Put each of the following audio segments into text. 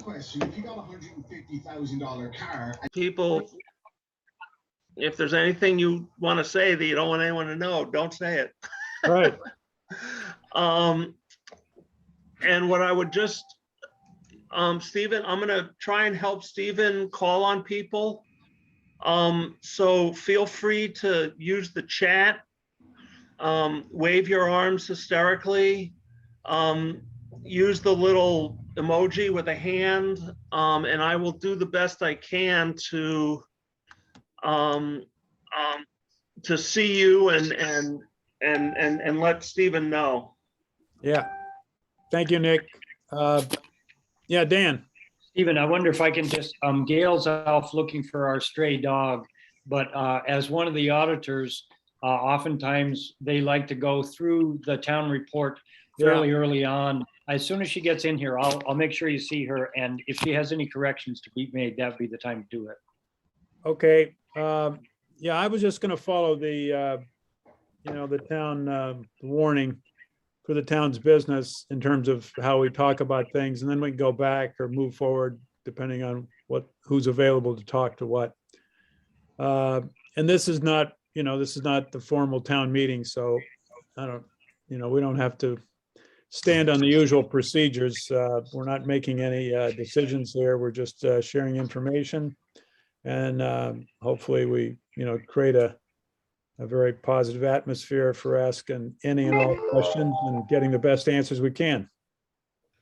question. If you got $150,000 car, People, if there's anything you want to say that you don't want anyone to know, don't say it. Right. And what I would just, Stephen, I'm gonna try and help Stephen call on people. So feel free to use the chat, wave your arms hysterically, use the little emoji with a hand, and I will do the best I can to see you and let Stephen know. Yeah. Thank you, Nick. Yeah, Dan. Stephen, I wonder if I can just, Gail's off looking for our stray dog, but as one of the auditors, oftentimes they like to go through the town report fairly early on. As soon as she gets in here, I'll make sure you see her, and if she has any corrections to be made, that'd be the time to do it. Okay. Yeah, I was just going to follow the, the town warning for the town's business in terms of how we talk about things, and then we can go back or move forward depending on who's available to talk to what. And this is not, this is not the formal town meeting, so I don't, we don't have to stand on the usual procedures. We're not making any decisions here. We're just sharing information, and hopefully we, create a very positive atmosphere for asking any and all questions and getting the best answers we can.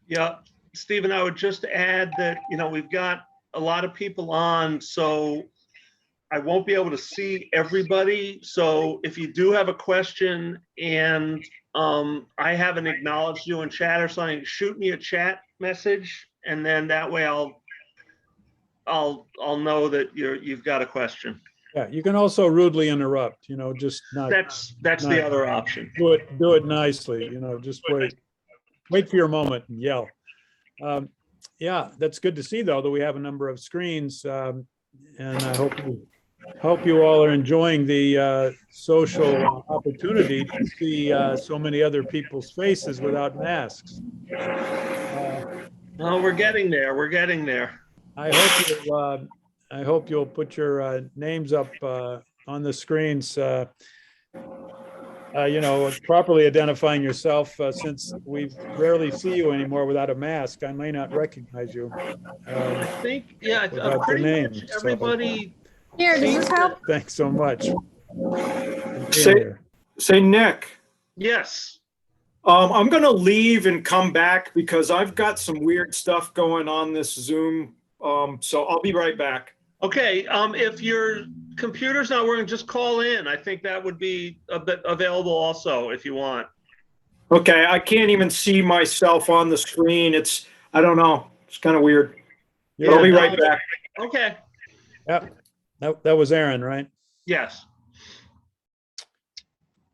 Yeah, Stephen, I would just add that, we've got a lot of people on, so I won't be able to see everybody. So if you do have a question and I haven't acknowledged you in chat or something, shoot me a chat message, and then that way I'll know that you've got a question. Yeah, you can also rudely interrupt, just not. That's the other option. Do it nicely, just wait for your moment and yell. Yeah, that's good to see though, that we have a number of screens. And I hope you all are enjoying the social opportunity to see so many other people's faces without masks. No, we're getting there. We're getting there. I hope you'll put your names up on the screens, properly identifying yourself, since we rarely see you anymore without a mask. I may not recognize you. I think, yeah, without pretty the name, much everybody. Here, does this help? Thanks so much. Say, Nick. Yes. I'm going to leave and come back because I've got some weird stuff going on this Zoom. So I'll be right back. Okay, if your computer's not working, just call in. I think that would be available also if you want. Okay, I can't even see myself on the screen. I don't know. It's kind of weird. Yeah, I'll be right back. Okay. Yep. That was Aaron, right? Yes.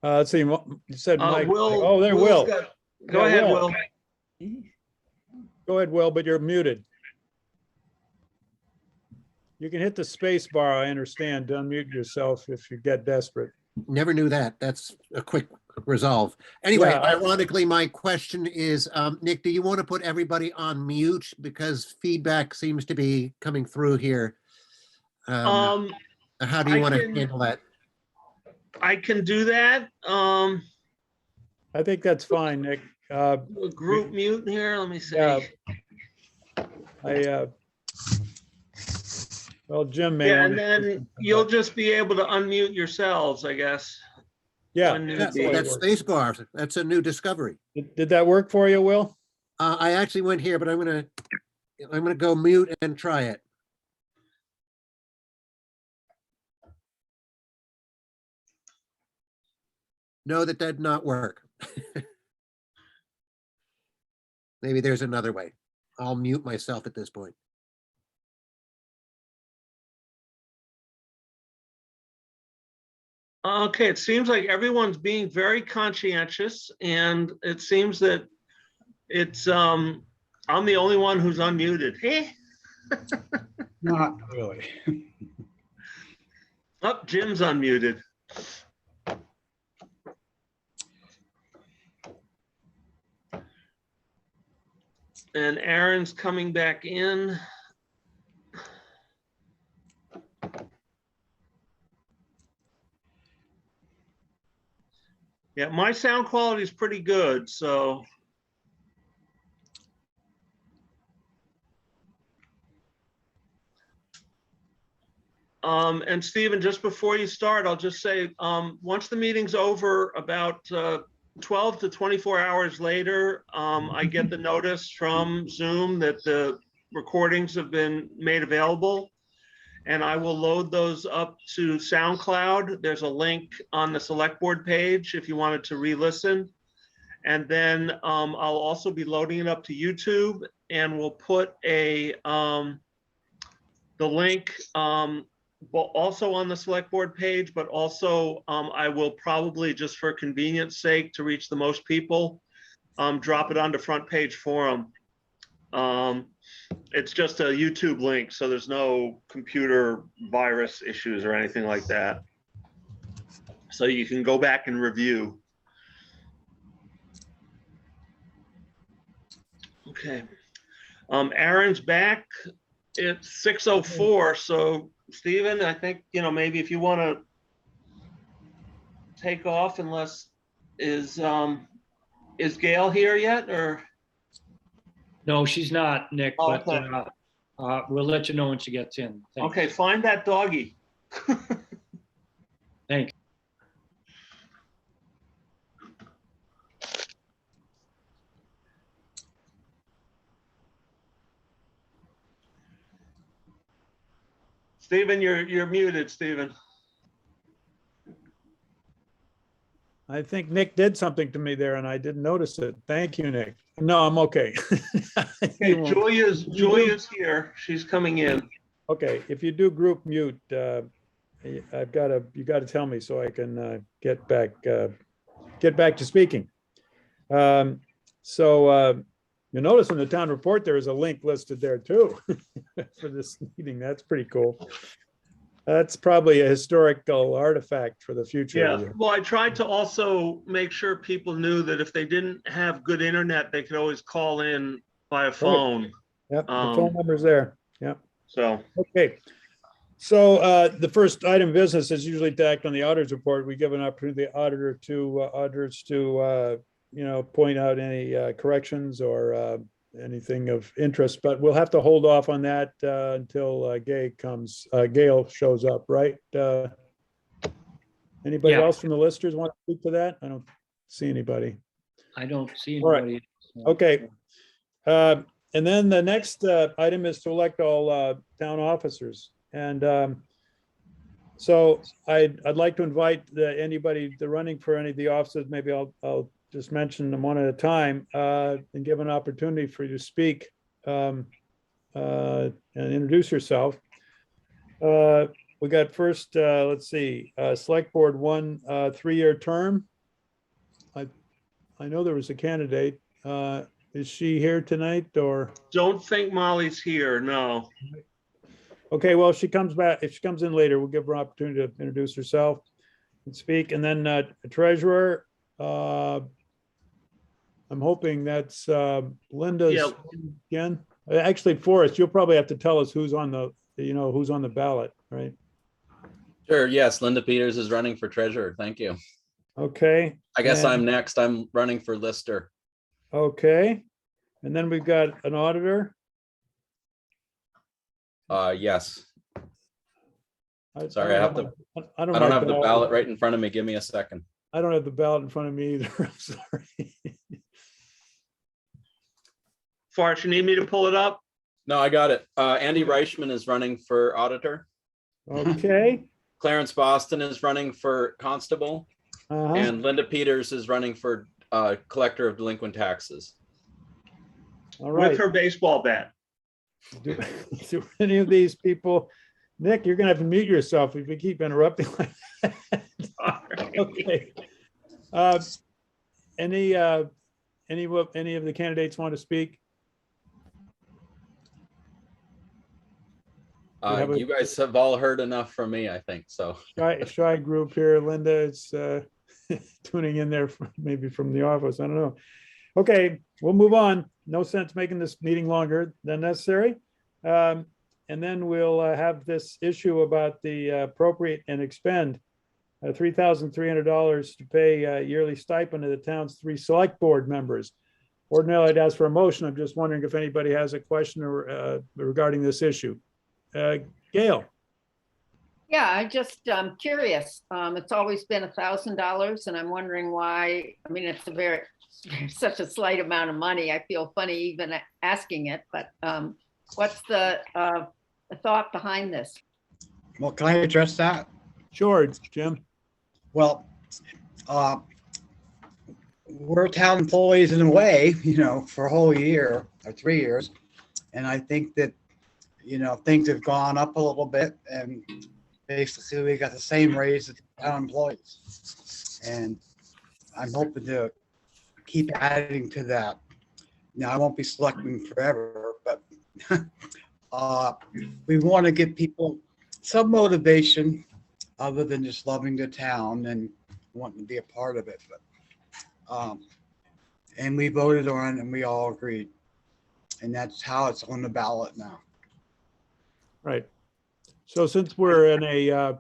Let's see. You said Mike. Will, oh, there, Will. Go ahead, Will. Go ahead, Will, but you're muted. You can hit the space bar, I understand, to unmute yourself if you get desperate. Never knew that. That's a quick resolve. Anyway, Yeah. Ironically, my question is, Nick, do you want to put everybody on mute? Because feedback seems to be coming through here. How do you want to handle that? I can do that. I think that's fine, Nick. A group mute here. Let me see. Well, Jim may. Yeah, and then you'll just be able to unmute yourselves, I guess. Yeah. That's space bar. That's a new discovery. Did that work for you, Will? I actually went here, but I'm gonna go mute and try it. No, that did not work. Maybe there's another way. I'll mute myself at this point. Okay, it seems like everyone's being very conscientious, and it seems that it's I'm the only one who's unmuted. Hey. Not really. Oh, Jim's unmuted. And Aaron's coming back in. Yeah, my sound quality is pretty good, so. And Stephen, just before you start, I'll just say, once the meeting's over, about 12 to 24 hours later, I get the notice from Zoom that the recordings have been made available. And I will load those up to SoundCloud. There's a link on the select board page if you wanted to re-listen. And then I'll also be loading it up to YouTube, and we'll put the link also on the select board page, but also I will probably, just for convenience sake, to reach the most people, drop it onto front page forum. It's just a YouTube link, so there's no computer virus issues or anything like that. So you can go back and review. Okay. Aaron's back. It's 6:04, so Stephen, I think, maybe if you want to take off, unless is Gail here yet, or? No, she's not, Nick, Oh, but okay. we'll let you know when she gets in. Thanks. Okay, find that doggy. Thanks. Stephen, you're muted, Stephen. I think Nick did something to me there and I didn't notice it. Thank you, Nick. No, I'm okay. Okay, Julia's here. She's coming in. Okay, if you do group mute, you got to tell me so I can get back to speaking. You'll notice in the town report there is a link listed there too for this meeting. That's pretty cool. That's probably a historical artifact for the future. Yeah, well, I tried to also make sure people knew that if they didn't have good internet, they could always call in via phone. Yep, the phone number's there. Yep. So, okay. So the first item of business is usually to act on the auditor's report. We give an opportunity to auditors to point out any corrections or anything of interest, but we'll have to hold off on that until Gail shows up, right? Anybody else from the listers want to speak to that? I don't see anybody. I don't see All right. anybody. Okay. And then the next item is to elect all town officers. And so I'd like to invite anybody running for any of the offices. Maybe I'll just mention them one at a time and give an opportunity for you to speak and introduce yourself. We got first, let's see, select board 1 3-year term. I know there was a candidate. Is she here tonight or? don't think Molly's here, no. Okay, well, if she comes in later, we'll give her an opportunity to introduce herself and speak. And then treasurer, I'm hoping that's Linda's again. Actually, Forrest, you'll probably have to tell us who's on the ballot, right? Sure, yes, Linda Peters is running for treasurer. Thank you. Okay. I guess I'm next. I'm running for lister. Okay. And then we've got an auditor. Yes. Sorry, I don't have the ballot right in front of me. Give me a second. I don't have the ballot in front of me either. I'm sorry. Forrest, you need me to pull it up? No, I got it. Andy Reichman is running for auditor. Okay. Clarence Boston is running for constable. And Linda Peters is running for collector of delinquent taxes. All right. With her baseball bat. Do any of these people, Nick, you're gonna have to mute yourself if you keep interrupting like that. Okay. Any of the candidates want to speak? You guys have all heard enough from me, I think so. Shy group here. Linda is tuning in there maybe from the office. I don't know. Okay, we'll move on. No sense making this meeting longer than necessary. And then we'll have this issue about the appropriate and expend $3,300 to pay a yearly stipend to the town's 3 select board members. Ordinarily, I'd ask for a motion. I'm just wondering if anybody has a question or regarding this issue. Gail. Yeah, I'm curious. It's always been $1,000 and I'm wondering why. I mean, it's such a slight amount of money. I feel funny even asking it, but what's the thought behind this? Well, can I address that? Sure, Jim. Well, we're town employees in a way, for a whole year or 3 years. And I think that, things have gone up a little bit and basically we got the same raise as town employees. And I'm hoping to keep adding to that. Now, I won't be selecting forever, but we want to give people some motivation other than just loving the town and wanting to be a part of it. But and we voted on it and we all agreed. And that's how it's on the ballot now. Right. So since we're in a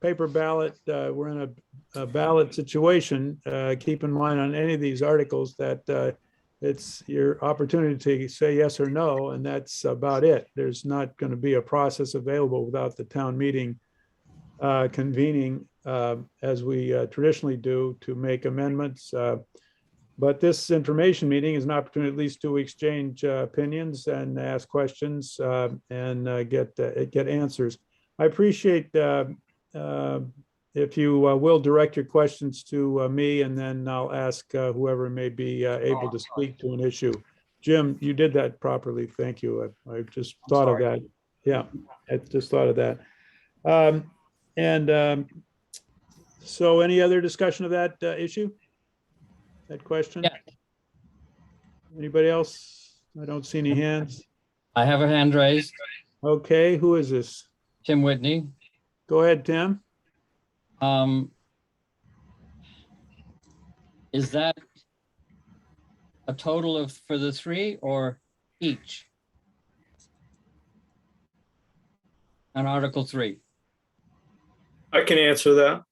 paper ballot, we're in a ballot situation, keep in mind on any of these articles that it's your opportunity to say yes or no, and that's about it. There's not going to be a process available without the town meeting convening as we traditionally do to make amendments. But this information meeting is an opportunity at least to exchange opinions and ask questions and get answers. I appreciate if you will direct your questions to me, and then I'll ask whoever may be able to speak to an issue. Jim, you did that properly. Thank you. I just thought of that. Yeah, I just thought of that. So any other discussion of that issue? That question? Yeah. Anybody else? I don't see any hands. I have a hand raised. Okay, who is this? Tim Whitney. Go ahead, Tim. Is that a total of for the 3 or each? On Article 3. I can answer that.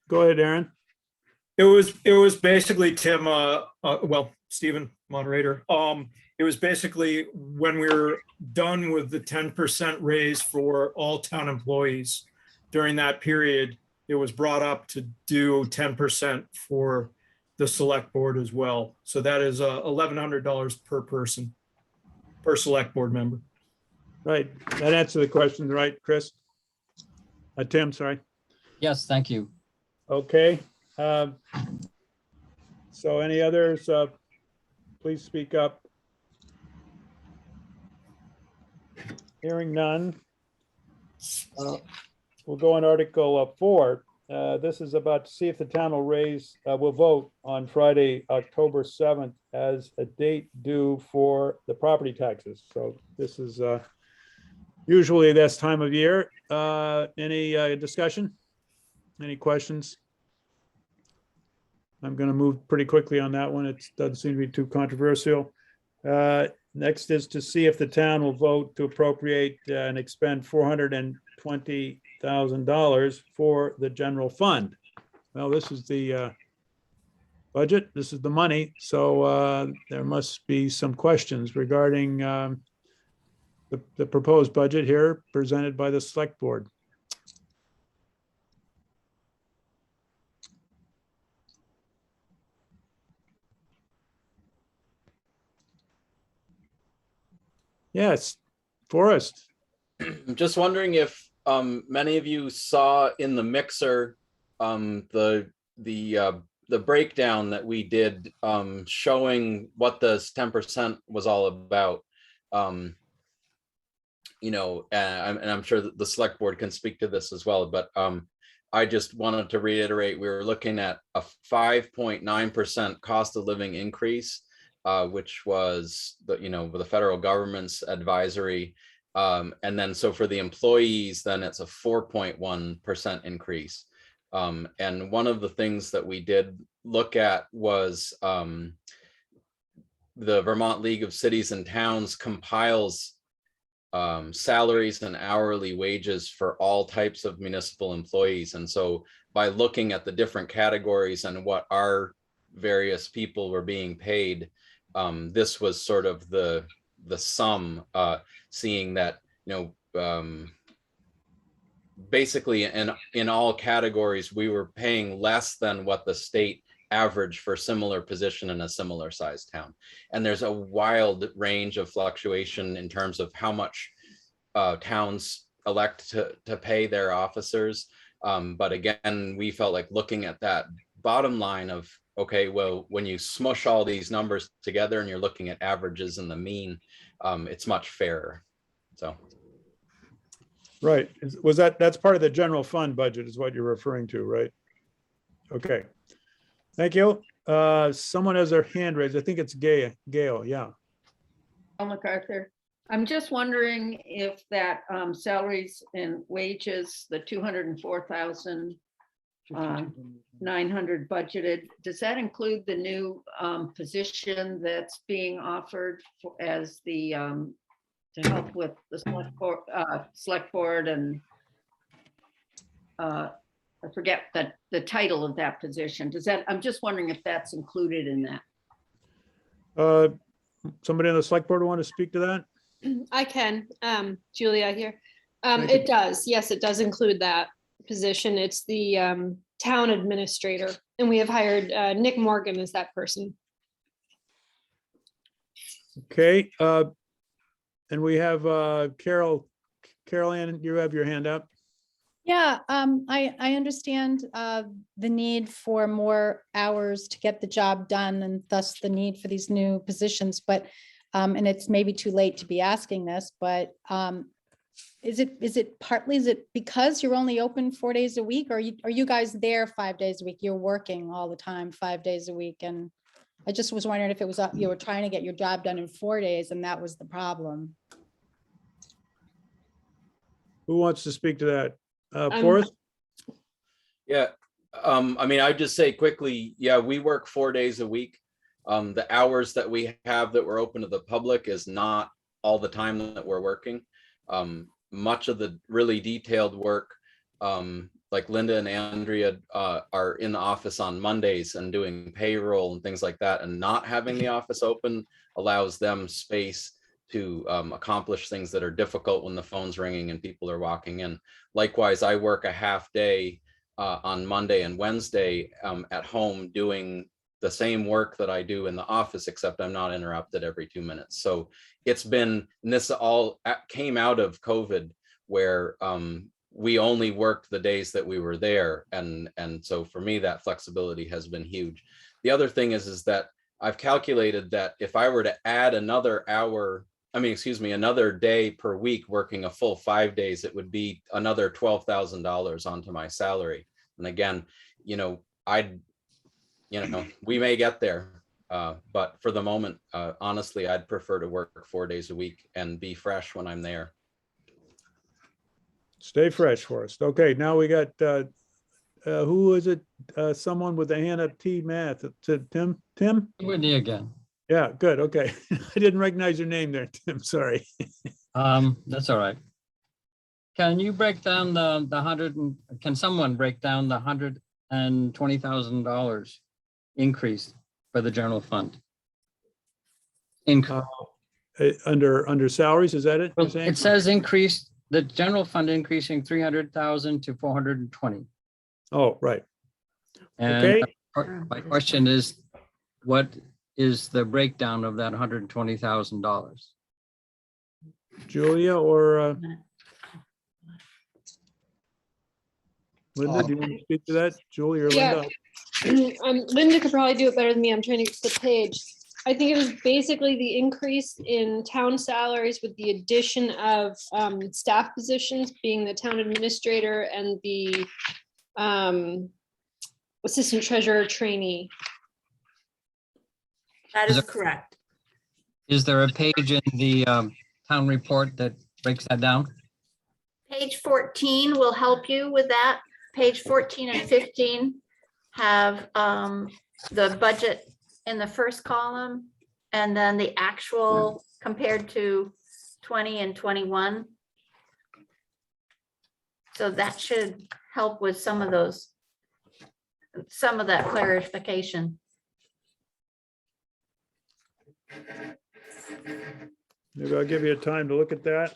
Go ahead, Aaron. It was basically Tim, Stephen, moderator. It was basically when we were done with the 10% raise for all town employees during that period, it was brought up to do 10% for the select board as well. So that is $1,100 per person, per select board member. Right, that answered the question, right, Chris? Tim, sorry. Yes, thank you. Okay. So any others, please speak up. Hearing none. We'll go on Article 4. This is about to see if the town will vote on Friday, October 7th as a date due for the property taxes. So this is usually this time of year. Any discussion? Any questions? I'm going to move pretty quickly on that one. It doesn't seem to be too controversial. Next is to see if the town will vote to appropriate and expend $420,000 for the general fund. Well, this is the budget. This is the money. So there must be some questions regarding the proposed budget here presented by the select board. Yes, Forrest. I'm just wondering if many of you saw in the mixer the breakdown that we did showing what this 10% was all about. And I'm sure that the select board can speak to this as well, but I just wanted to reiterate, we were looking at a 5.9% cost of living increase, which was the federal government's advisory. And then so for the employees, then it's a 4.1% increase. And one of the things that we did look at was the Vermont League of Cities and Towns compiles salaries and hourly wages for all types of municipal employees. And so by looking at the different categories and what our various people were being paid, this was sort of the sum, seeing that, basically in all categories, we were paying less than what the state average for similar position in a similar sized town. And there's a wild range of fluctuation in terms of how much towns elect to pay their officers. But again, we felt like looking at that bottom line of, okay, well, when you smush all these numbers together and you're looking at averages and the mean, it's much fairer. So. Right. That's part of the general fund budget is what you're referring to, right? Okay. Thank you. Someone has their hand raised. I think it's Gail. Yeah. MacArthur. I'm just wondering if that salaries and wages, the 204,900 budgeted, does that include the new position that's being offered as the to help with the select board and I forget the title of that position. Does that, I'm just wondering if that's included in that. Somebody on the select board want to speak to that? I can, Julia here. Thank you. It does, yes, it does include that position. It's the town administrator, and we have hired Nick Morgan as that person. Okay. And we have Carol Ann, you have your hand up. Yeah, I understand the need for more hours to get the job done and thus the need for these new positions, but and it's maybe too late to be asking this, but is it because you're only open 4 days a week, or are you guys there 5 days a week? You're working all the time, 5 days a week, and I just was wondering if it was you were trying to get your job done in 4 days and that was the problem. Who wants to speak to that? Forrest? Yeah, I mean, I'd just say quickly, yeah, we work 4 days a week. The hours that we have that we're open to the public is not all the time that we're working. Much of the really detailed work, like Linda and Andrea are in the office on Mondays and doing payroll and things like that, and not having the office open allows them space to accomplish things that are difficult when the phone's ringing and people are walking in. Likewise, I work a half day on Monday and Wednesday at home doing the same work that I do in the office, except I'm not interrupted every 2 minutes. So it's been, and this all came out of COVID, where we only worked the days that we were there. And so for me, that flexibility has been huge. The other thing is that I've calculated that if I were to add another hour, another day per week working a full 5 days, it would be another $12,000 onto my salary. And again, we may get there, but for the moment, honestly, I'd prefer to work 4 days a week and be fresh when I'm there. Stay fresh for us. Okay, now we got, who is it? Someone with a hand up, Math. Tim? Whitney again. Yeah, good. Okay. I didn't recognize your name there, Tim. Sorry. That's all right. Can you break down can someone break down the $120,000 increase for the general fund? Under salaries, is that it? Well, it says increase, the general fund increasing 300,000 to 420. Oh, right. And okay. My question is, what is the breakdown of that $120,000? Julia or Linda, do you want to speak to that? Julia or Linda? Linda could probably do it better than me. I'm trying to get the page. I think it was basically the increase in town salaries with the addition of staff positions, being the town administrator and the assistant treasurer trainee. That is correct. Is there a page in the town report that breaks that down? Page 14 will help you with that. page 14 and 15 have the budget in the first column and then the actual compared to 20 and 21. So that should help with some of that clarification. Maybe I'll give you a time to look at that.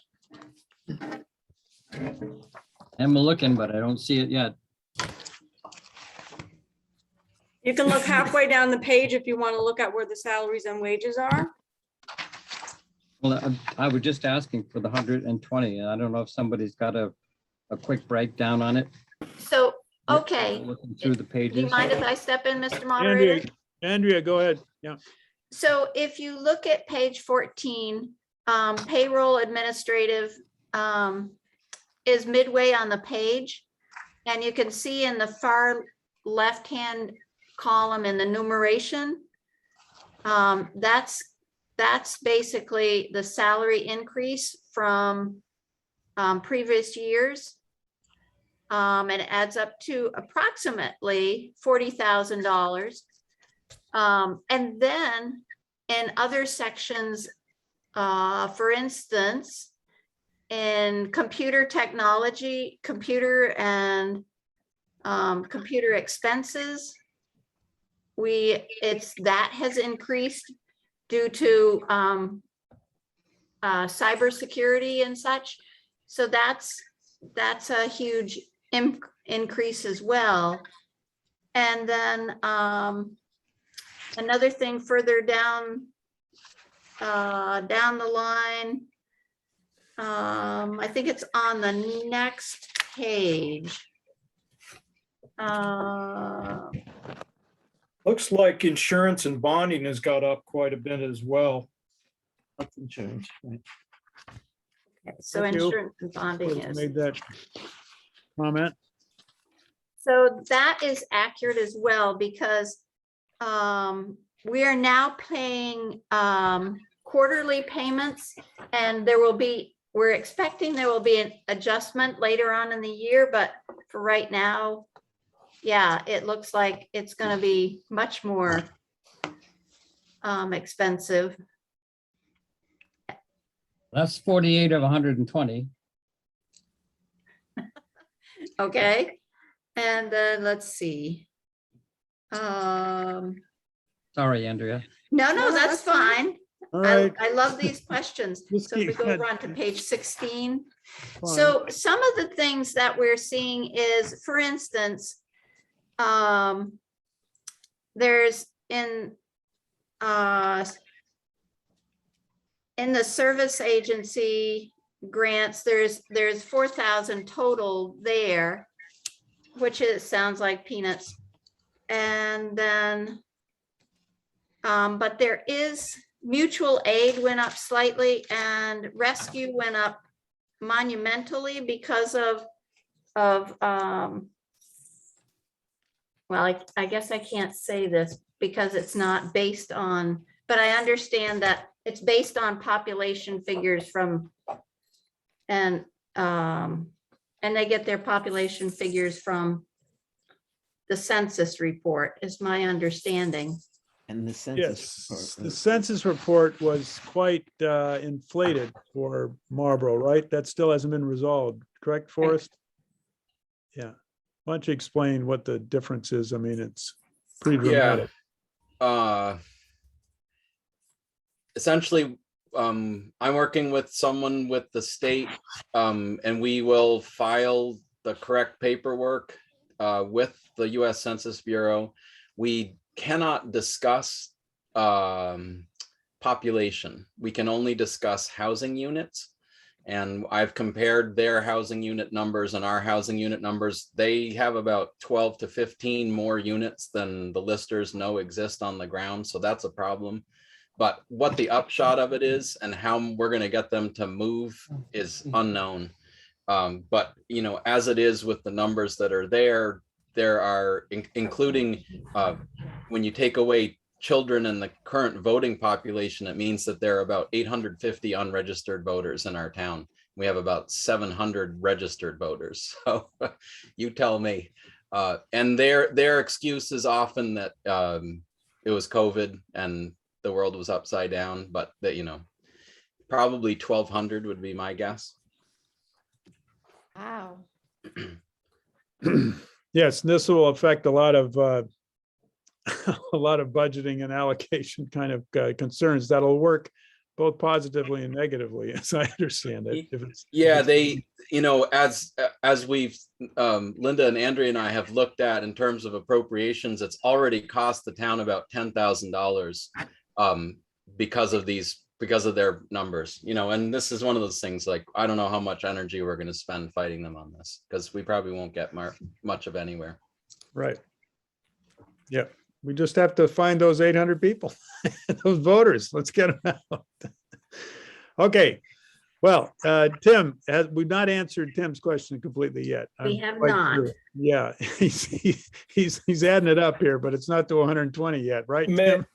I'm looking, but I don't see it yet. You can look halfway down the page if you want to look at where the salaries and wages are. Well, I was just asking for the 120, and I don't know if somebody's got a quick breakdown on it. So, okay. Looking through the Do you pages. mind if I step in, Mr. Moderator? Andrea, go ahead. Yeah. So if you look at page 14, payroll administrative is midway on the page. And you can see in the far left-hand column in the numeration, that's basically the salary increase from previous years. And it adds up to approximately $40,000. And then in other sections, for instance, in computer technology, computer and computer expenses, that has increased due to cybersecurity and such. So that's a huge increase as well. And then another thing further down the line, I think it's on the next page. Looks like insurance and bonding has got up quite a bit as well. That's insurance, right? So Thank you. insurance and bonding is. Made that comment. So that is accurate as well, because we are now paying quarterly payments, and we're expecting there will be an adjustment later on in the year, but for right now, yeah, it looks like it's going to be much more expensive. That's 48 of 120. Okay, and then let's see. Sorry, Andrea. No, that's fine. All right. I love these questions. Let's So if we keep go that. over on to page 16. Fine. So some of the things that we're seeing is, for instance, there's in the service agency grants, there's 4,000 total there, which sounds like peanuts. And then, but there is mutual aid went up slightly, and rescue went up monumentally because of well, I guess I can't say this because it's not based on, but I understand that it's based on population figures from, and they get their population figures from the census report, is my understanding. And the census. Yes, report, the right? census report was quite inflated for Marlboro, right? That still hasn't been resolved, correct, Forrest? Yeah. Why don't you explain what the difference is? I mean, it's pretty dramatic. Essentially, I'm working with someone with the state, and we will file the correct paperwork with the US Census Bureau. We cannot discuss population. We can only discuss housing units. And I've compared their housing unit numbers and our housing unit numbers. They have about 12 to 15 more units than the listers know exist on the ground. So that's a problem. But what the upshot of it is and how we're going to get them to move is unknown. But, you know, as it is with the numbers that are there are, including when you take away children in the current voting population, it means that there are about 850 unregistered voters in our town. we have about 700 registered voters. So you tell me. And their excuse is often that it was COVID and the world was upside down, but that, you know, probably 1,200 would be my guess. Wow. Yes, this will affect a lot of a lot of budgeting and allocation kind of concerns that'll work both positively and negatively, as I understand it. Yeah, they, you know, as we've Linda and Andrea and I have looked at in terms of appropriations, it's already cost the town about $10,000 because of their numbers, you know. And this is one of those things, like, I don't know how much energy we're going to spend fighting them on this, because we probably won't get much of anywhere. Right. Yep. We just have to find those 800 people, those voters. Let's get them out. Okay. Well, Tim, we've not answered Tim's question completely yet. We have not. Sure. Yeah, he's adding it up here, but it's not to 120 yet, right, Tim?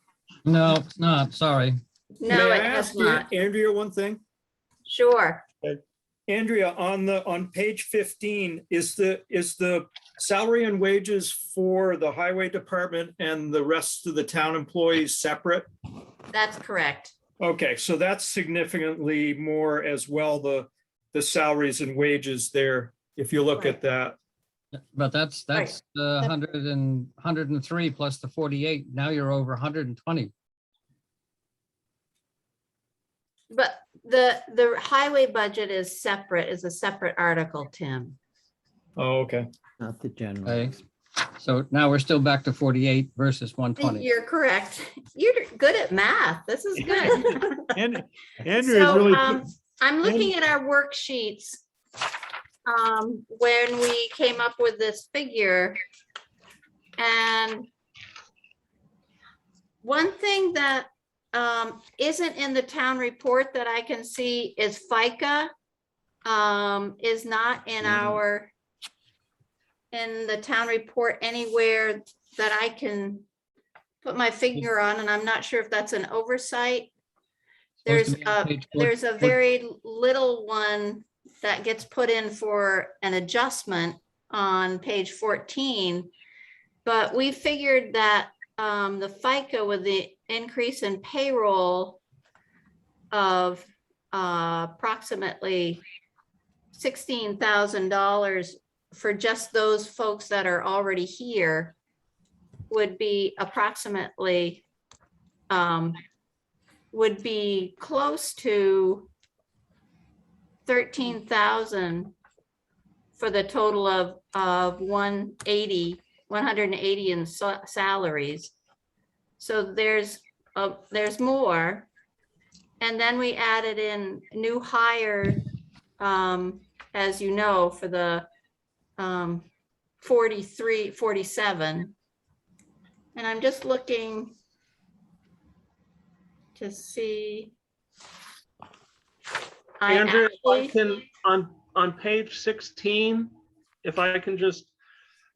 No, it's not. Sorry. No, May I it has ask not. Andrea one thing? Sure. Andrea, on page 15, is the salary and wages for the highway department and the rest of the town employees separate? That's correct. Okay, so that's significantly more as well, the salaries and wages there, if you look at that. But that's 103 plus the 48. Now you're over 120. But the highway budget is separate, is a separate article, Tim. Oh, okay. Not the general. Okay. So now we're still back to 48 versus 120. You're correct. You're good at math. This is good. And Andrew is So really. I'm looking at our worksheets. When we came up with this figure. And one thing that isn't in the town report that I can see is FICA is not in in the town report anywhere that I can put my finger on, and I'm not sure if that's an oversight. There's a very little one that gets put in for an adjustment on page 14, but we figured that the FICA with the increase in payroll of approximately $16,000 for just those folks that are already here would be approximately would be close to 13,000 for the total of 180 in salaries. So there's more. And then we added in new hire, as you know, for the 47. And I'm just looking to see. Andrea, if I can, on page 16, if I can just,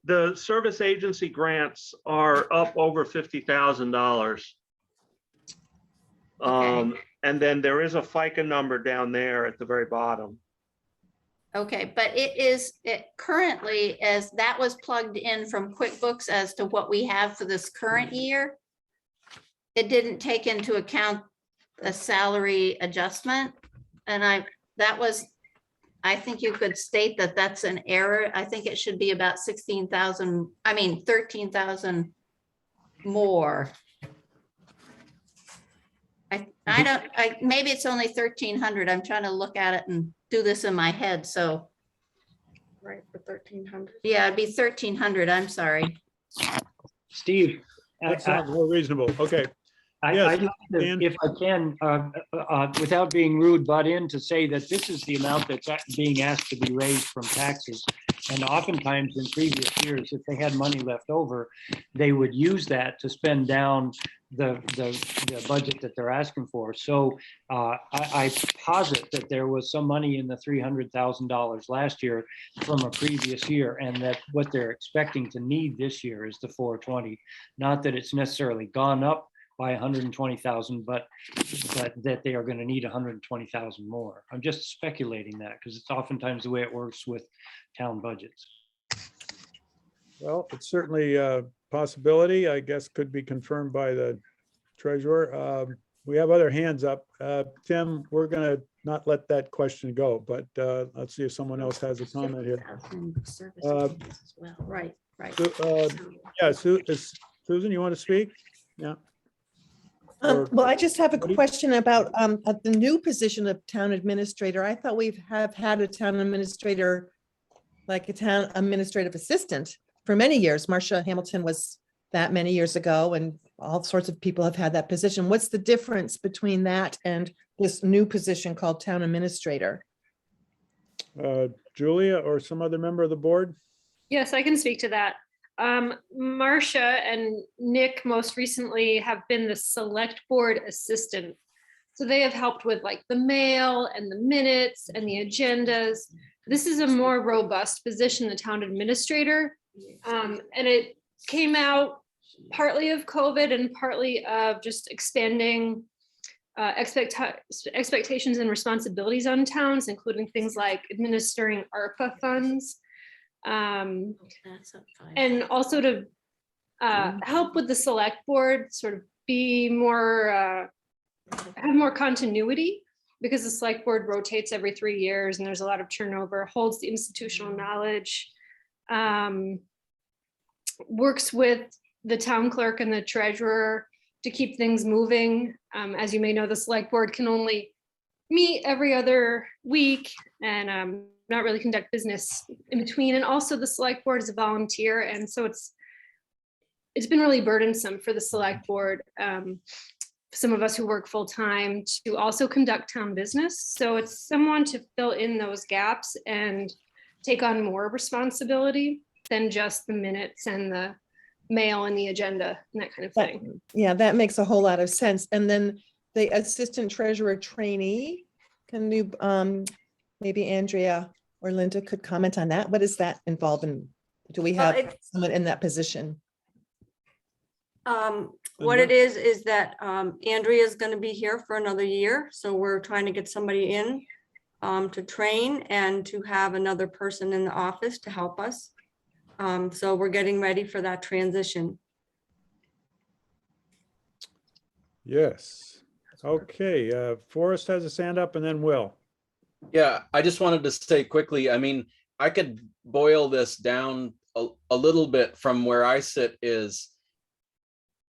the service agency grants are up over $50,000. And then there is a FICA number down there at the very bottom. Okay, but it currently, as that was plugged in from QuickBooks as to what we have for this current year, it didn't take into account a salary adjustment. And I think you could state that that's an error. I think it should be about 13,000 more. Maybe it's only 1,300. I'm trying to look at it and do this in my head, so. Right, for 1,300. Yeah, it'd be 1,300, I'm sorry. Steve. That sounds more reasonable. Okay. Yes, if I can, without being rude, butt in to say that this is the amount that's being asked to be raised from taxes. And oftentimes in previous years, if they had money left over, they would use that to spend down the budget that they're asking for. So I posit that there was some money in the $300,000 last year from a previous year, and that what they're expecting to need this year is the 420. Not that it's necessarily gone up by 120,000, but that they are going to need 120,000 more. I'm just speculating that because it's oftentimes the way it works with town budgets. Well, it's certainly a possibility, I guess, could be confirmed by the treasurer. We have other hands up. Tim, we're gonna not let that question go, but let's see if someone else has a comment here. Right, right. Yeah, Susan, you want to speak? Yeah. Or- Well, I just have a What do you- question about the new position of town administrator. I thought have had a town administrator, like a town administrative assistant for many years. Marcia Hamilton was that many years ago, and all sorts of people have had that position. What's the difference between that and this new position called town administrator? Julia or some other member of the board? Yes, I can speak to that. Marcia and Nick most recently have been the select board assistant. So they have helped with like the mail and the minutes and the agendas. This is a more robust position, the town administrator. And it came out partly of COVID and partly of just expanding expectations and responsibilities on towns, including things like administering ARPA funds. And also to help with the select board sort of be more, have more continuity, because the select board rotates every 3 years and there's a lot of turnover, holds the institutional knowledge, works with the town clerk and the treasurer to keep things moving. As you may know, the select board can only meet every other week and not really conduct business in between. And also the select board is a volunteer. And so it's been really burdensome for the select board, some of us who work full time, to also conduct town business. So it's someone to fill in those gaps and take on more responsibility than just the minutes and the mail and the agenda and that kind of thing. Yeah, that makes a whole lot of sense. And then the assistant treasurer trainee, can you, maybe Andrea or Linda could comment on that? What does that involve in? Do we have someone in that position? What it is that Andrea is going to be here for another year. So we're trying to get somebody in to train and to have another person in the office to help us. So we're getting ready for that transition. Yes. Okay, Forrest has his hand up and then Will. Yeah, I just wanted to say quickly, I mean, I could boil this down a little bit from where I sit is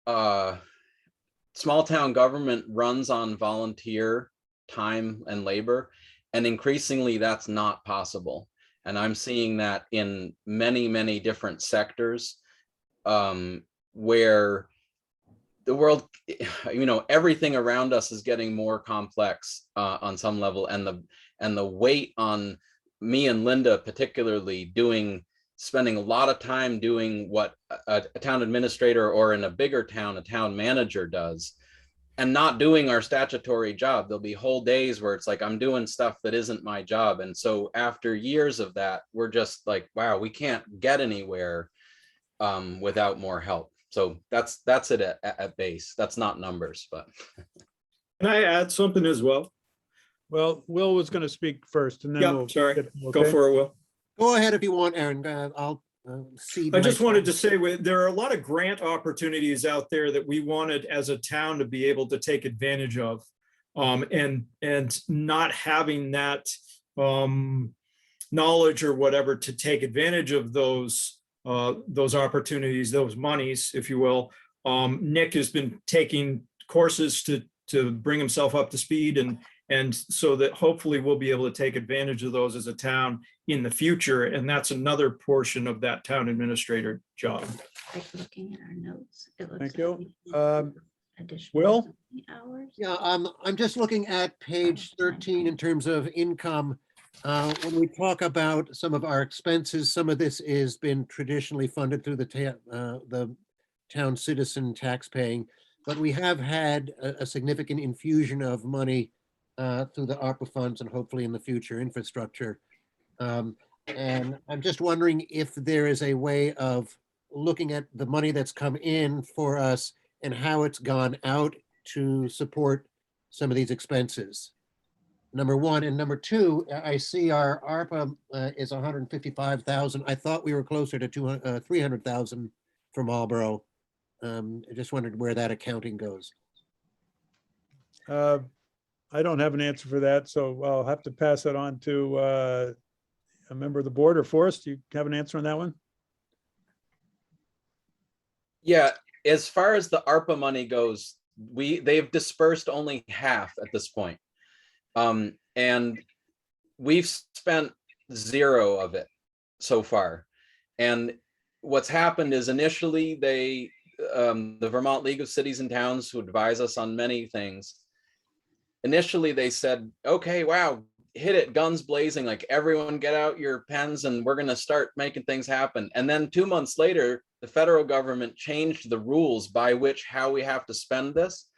small town government runs on volunteer time and labor, and increasingly that's not possible. And I'm seeing that in many, many different sectors where the world, you know, everything around us is getting more complex on some level, and the weight on me and Linda particularly spending a lot of time doing what a town administrator, or in a bigger town, a town manager does, and not doing our statutory job. There'll be whole days where it's like, I'm doing stuff that isn't my job. And so after years of that, we're just like, wow, we can't get anywhere without more help. So that's it at base. That's not numbers, but. Can I add something as well? Well, Will was going to speak first and then Yeah, we'll sorry. Go okay? for it, Will. Go ahead if you want, Aaron. I'll see. I just wanted to say there are a lot of grant opportunities out there that we wanted as a town to be able to take advantage of. And not having that knowledge or whatever to take advantage of those opportunities, those monies, if you will. Nick has been taking courses to bring himself up to speed, and so that hopefully we'll be able to take advantage of those as a town in the future. And that's another portion of that town administrator job. Like looking at our notes, it looks Thank you. like additional Will? hours. Yeah, I'm just looking at page 13 in terms of income. When we talk about some of our expenses, some of this is been traditionally funded through the town citizen tax paying, but we have had a significant infusion of money through the ARPA funds and hopefully in the future infrastructure. And I'm just wondering if there is a way of looking at the money that's come in for us and how it's gone out to support some of these expenses. Number one. And number two, I see our ARPA is 155,000. I thought we were closer to 300,000 for Marlboro. I just wondered where that accounting goes. I don't have an answer for that, so I'll have to pass it on to a member of the board. Or Forrest, do you have an answer on that one? Yeah, as far as the ARPA money goes, they've dispersed only half at this point. And we've spent zero of it so far. And what's happened is initially the Vermont League of Cities and Towns, who advise us on many things, initially they said, okay, wow, hit it, guns blazing, like everyone get out your pens and we're going to start making things happen. And then 2 months later, the federal government changed the rules by which how we have to spend this.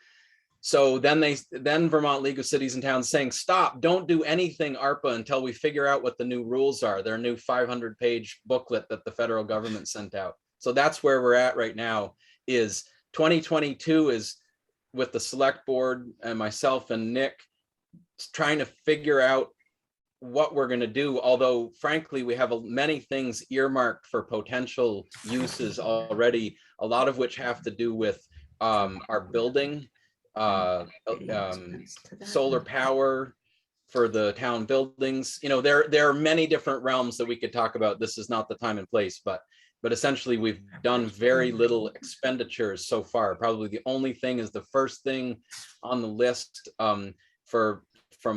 So then Vermont League of Cities and Towns saying, stop, don't do anything ARPA until we figure out what the new rules are. Their new 500-page booklet that the federal government sent out. So that's where we're at right now. Is 2022 is with the select board and myself and Nick trying to figure out what we're going to do. Although frankly, we have many things earmarked for potential uses already, a lot of which have to do with our building, solar power for the town buildings. You know, there are many different realms that we could talk about. This is not the time and place, but essentially we've done very little expenditures so far. Probably the only thing is the first thing on the list from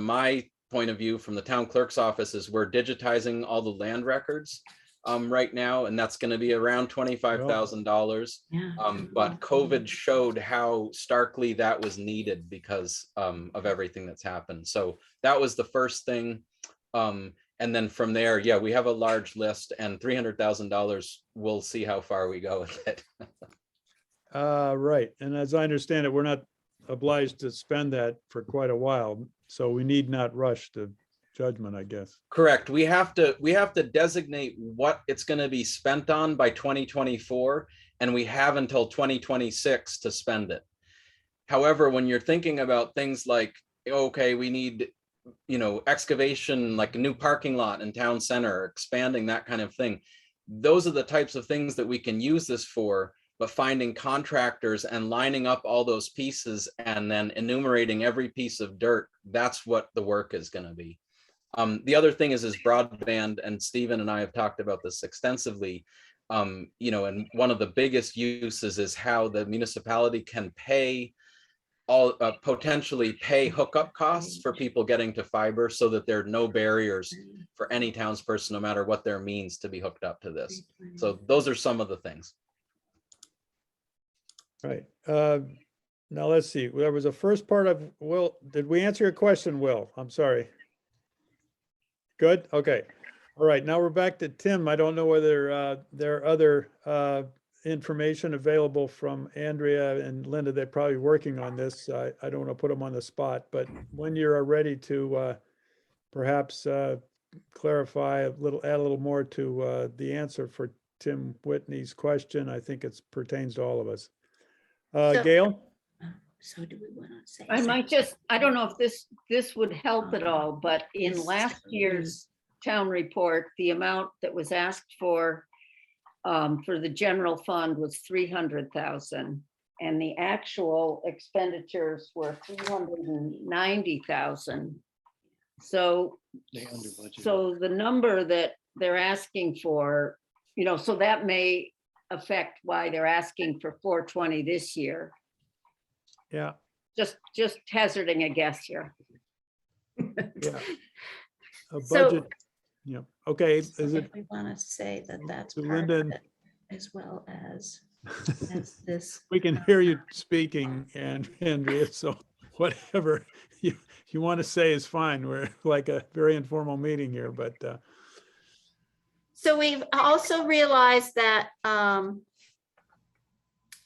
my point of view, from the town clerk's office, is we're digitizing all the land records right now, and that's going to be around $25,000. But COVID showed how starkly that was needed because of everything that's happened. So that was the first thing. And then from there, yeah, we have a large list, and $300,000, we'll see how far we go with it. Right. And as I understand it, we're not obliged to spend that for quite a while. So we need not rush to judgment, I guess. Correct. We have to designate what it's going to be spent on by 2024, and we have until 2026 to spend it. However, when you're thinking about things like, okay, we need, you know, excavation, like a new parking lot in town center, expanding that kind of thing. Those are the types of things that we can use this for, but finding contractors and lining up all those pieces and then enumerating every piece of dirt, that's what the work is going to be. The other thing is broadband, and Stephen and I have talked about this extensively. You know, and one of the biggest uses is how the municipality can pay potentially pay hookup costs for people getting to fiber, so that there are no barriers for any townsperson, no matter what their means, to be hooked up to this. So those are some of the things. Right. Now let's see. There was a first part of Will. Did we answer your question, Will? I'm sorry. Good. Okay. All right. Now we're back to Tim. I don't know whether there are other information available from Andrea and Linda. They're probably working on this. I don't want to put them on the spot, but when you're ready to perhaps clarify add a little more to the answer for Tim Whitney's question, I think it pertains to all of us. Gail? So do we want to say? I might I don't know if this would help at all, but in last year's town report, the amount that was asked for the general fund was 300,000, and the actual expenditures were 390,000. So the number that they're asking for, you know, so that may affect why they're asking for 420 this year. Yeah. Just hazarding a guess here. Yeah. A budget. So, Yeah. Okay. Is if it we want to say that that's to part Linda? of it, as well as this. We can hear you speaking, and Andrea, so whatever you want to say is fine. We're like a very informal meeting here, but So we've also realized that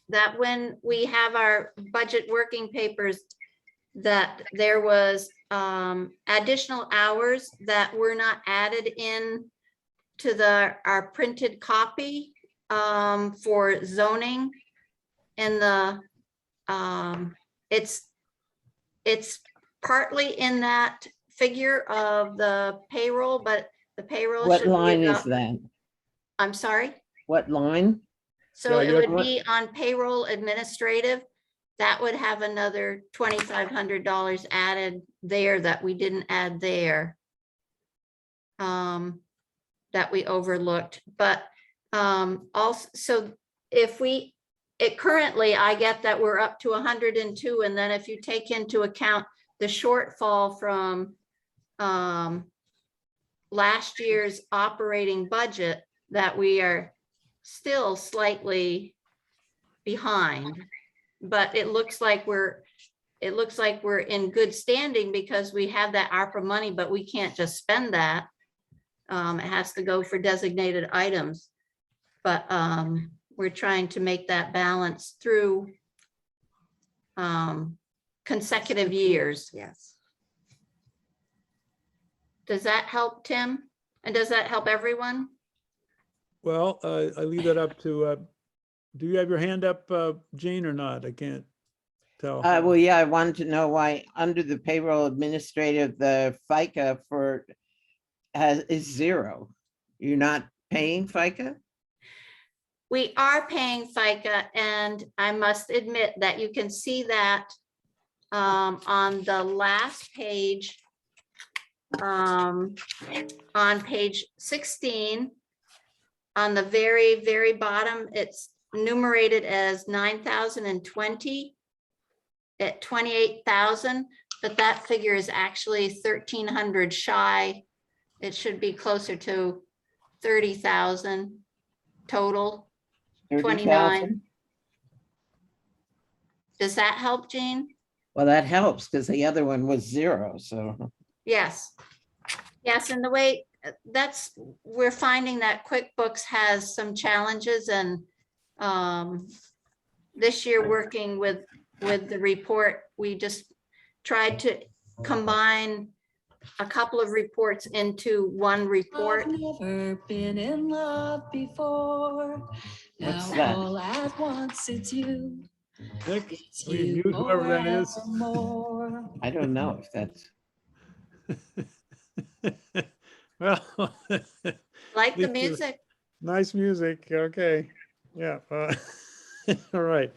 that when we have our budget working papers, that there was additional hours that were not added in to our printed copy for zoning in the it's partly in that figure of the payroll, but the payroll. What should be line is about- that? I'm sorry. What line? So Yeah, it you have would one- be on payroll administrative. That would have another $2,500 added there that we didn't add there. That we overlooked, but also, so if currently, I get that we're up to 102, and then if you take into account the shortfall from last year's operating budget, that we are still slightly behind. But it looks like we're in good standing because we have that ARPA money, but we can't just spend that. It has to go for designated items. But we're trying to make that balance through consecutive years. Yes. Does that help, Tim? And does that help everyone? Well, I leave that up to, do you have your hand up, Jean, or not? I can't tell. Well, yeah, I wanted to know why under the payroll administrative, the FICA is zero. You're not paying FICA? We are paying FICA, and I must admit that you can see that on the last page, on page 16, on the very, very bottom, it's numerated as 9,020 at 28,000, but that figure is actually 1,300 shy. It should be closer to 30,000 total. 29. Does that help, Jean? Well, that helps because the other one was zero, so. Yes. Yes, and the way we're finding that QuickBooks has some challenges, and this year working with the report, we just tried to combine a couple of reports into one report. I've never been in love before. What's Now that? all at once it's you. Nick, It's will you you mute whoever that is? forevermore. I don't know if that's, Well. Like the Leave it- music. Nice music, okay, yeah. All right.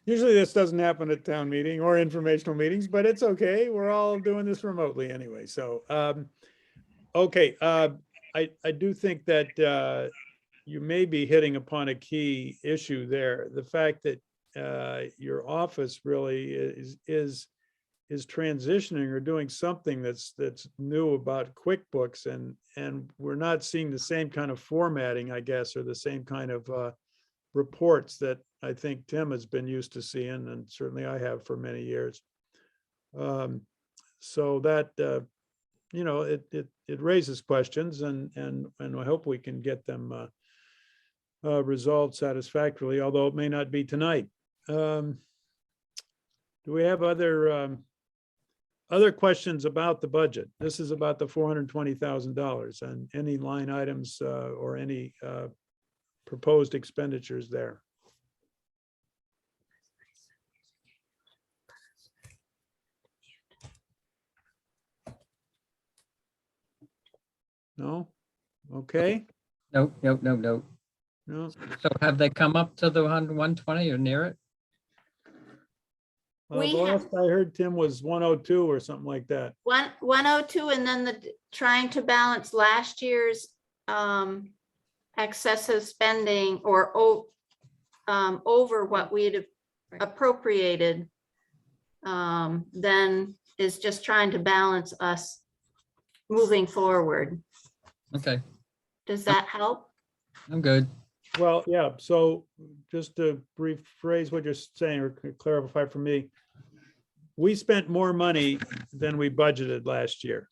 Usually this doesn't happen at town meeting or informational meetings, but it's okay. We're all doing this remotely anyway, so, okay. I do think that you may be hitting upon a key issue there. The fact that your office really is transitioning or doing something that's new about QuickBooks, and we're not seeing the same kind of formatting, I guess, or the same kind of reports that I think Tim has been used to seeing, and certainly I have for many years. So that it raises questions, and I hope we can get them resolved satisfactorily, although it may not be tonight. Do we have other questions about the budget? This is about the $420,000 and any line items or any proposed expenditures there. No? Okay. Nope, nope, nope, nope. No. So have they come up to the 120 or near it? Well, We the have- last I heard, Tim, was 102 or something like that. 102, and then trying to balance last year's excessive spending or over what we'd appropriated, then is just trying to balance us moving forward. Okay, Does that help? I'm good. Well, yeah, so just to rephrase what you're saying or clarify for me, we spent more money than we budgeted last year.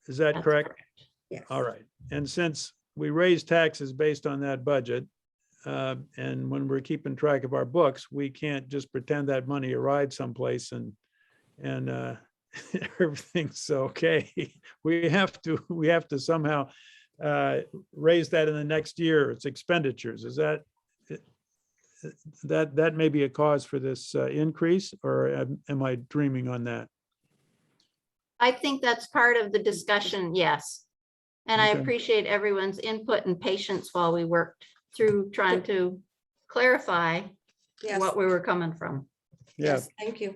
Is that That's correct? Yes. All right. And since we raised taxes based on that budget, and when we're keeping track of our books, we can't just pretend that money arrived someplace and everything's okay. We have to somehow raise that in the next year. It's expenditures. Is that may be a cause for this increase, or am I dreaming on that? I think that's part of the discussion, yes. And I Okay. appreciate everyone's input and patience while we worked through trying to clarify Yes, what we were coming from. Yeah. yes, thank you.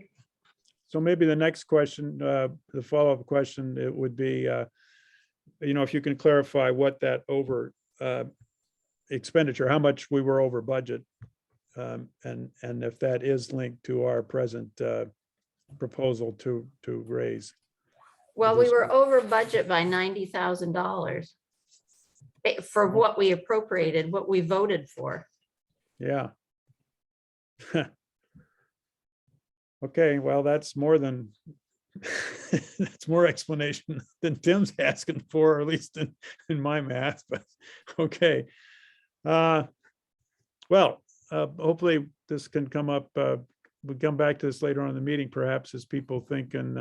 So maybe the next question, the follow-up question, it would be, if you can clarify what that over expenditure, how much we were over budget, and if that is linked to our present proposal to raise. Well, we were over budget by $90,000 for what we appropriated, what we voted for. Yeah. Okay, well, that's more than, that's more explanation than Tim's asking for, or at least in my math, but okay. Well, hopefully this can come up, we'll come back to this later on in the meeting, perhaps, as people think and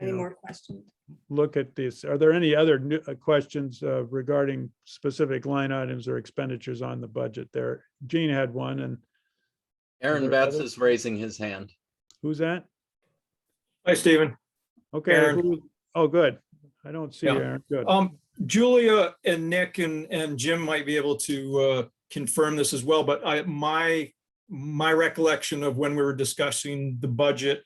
Any more questions? look at this. Are there any other questions regarding specific line items or expenditures on the budget there? Gene had one, and Aaron there Betts others? is raising his hand. who's that? Hi, Stephen. Okay, Aaron. oh, good. I don't see Yeah. Aaron, good. Julia and Nick and Jim might be able to confirm this as well, but my recollection of when we were discussing the budget,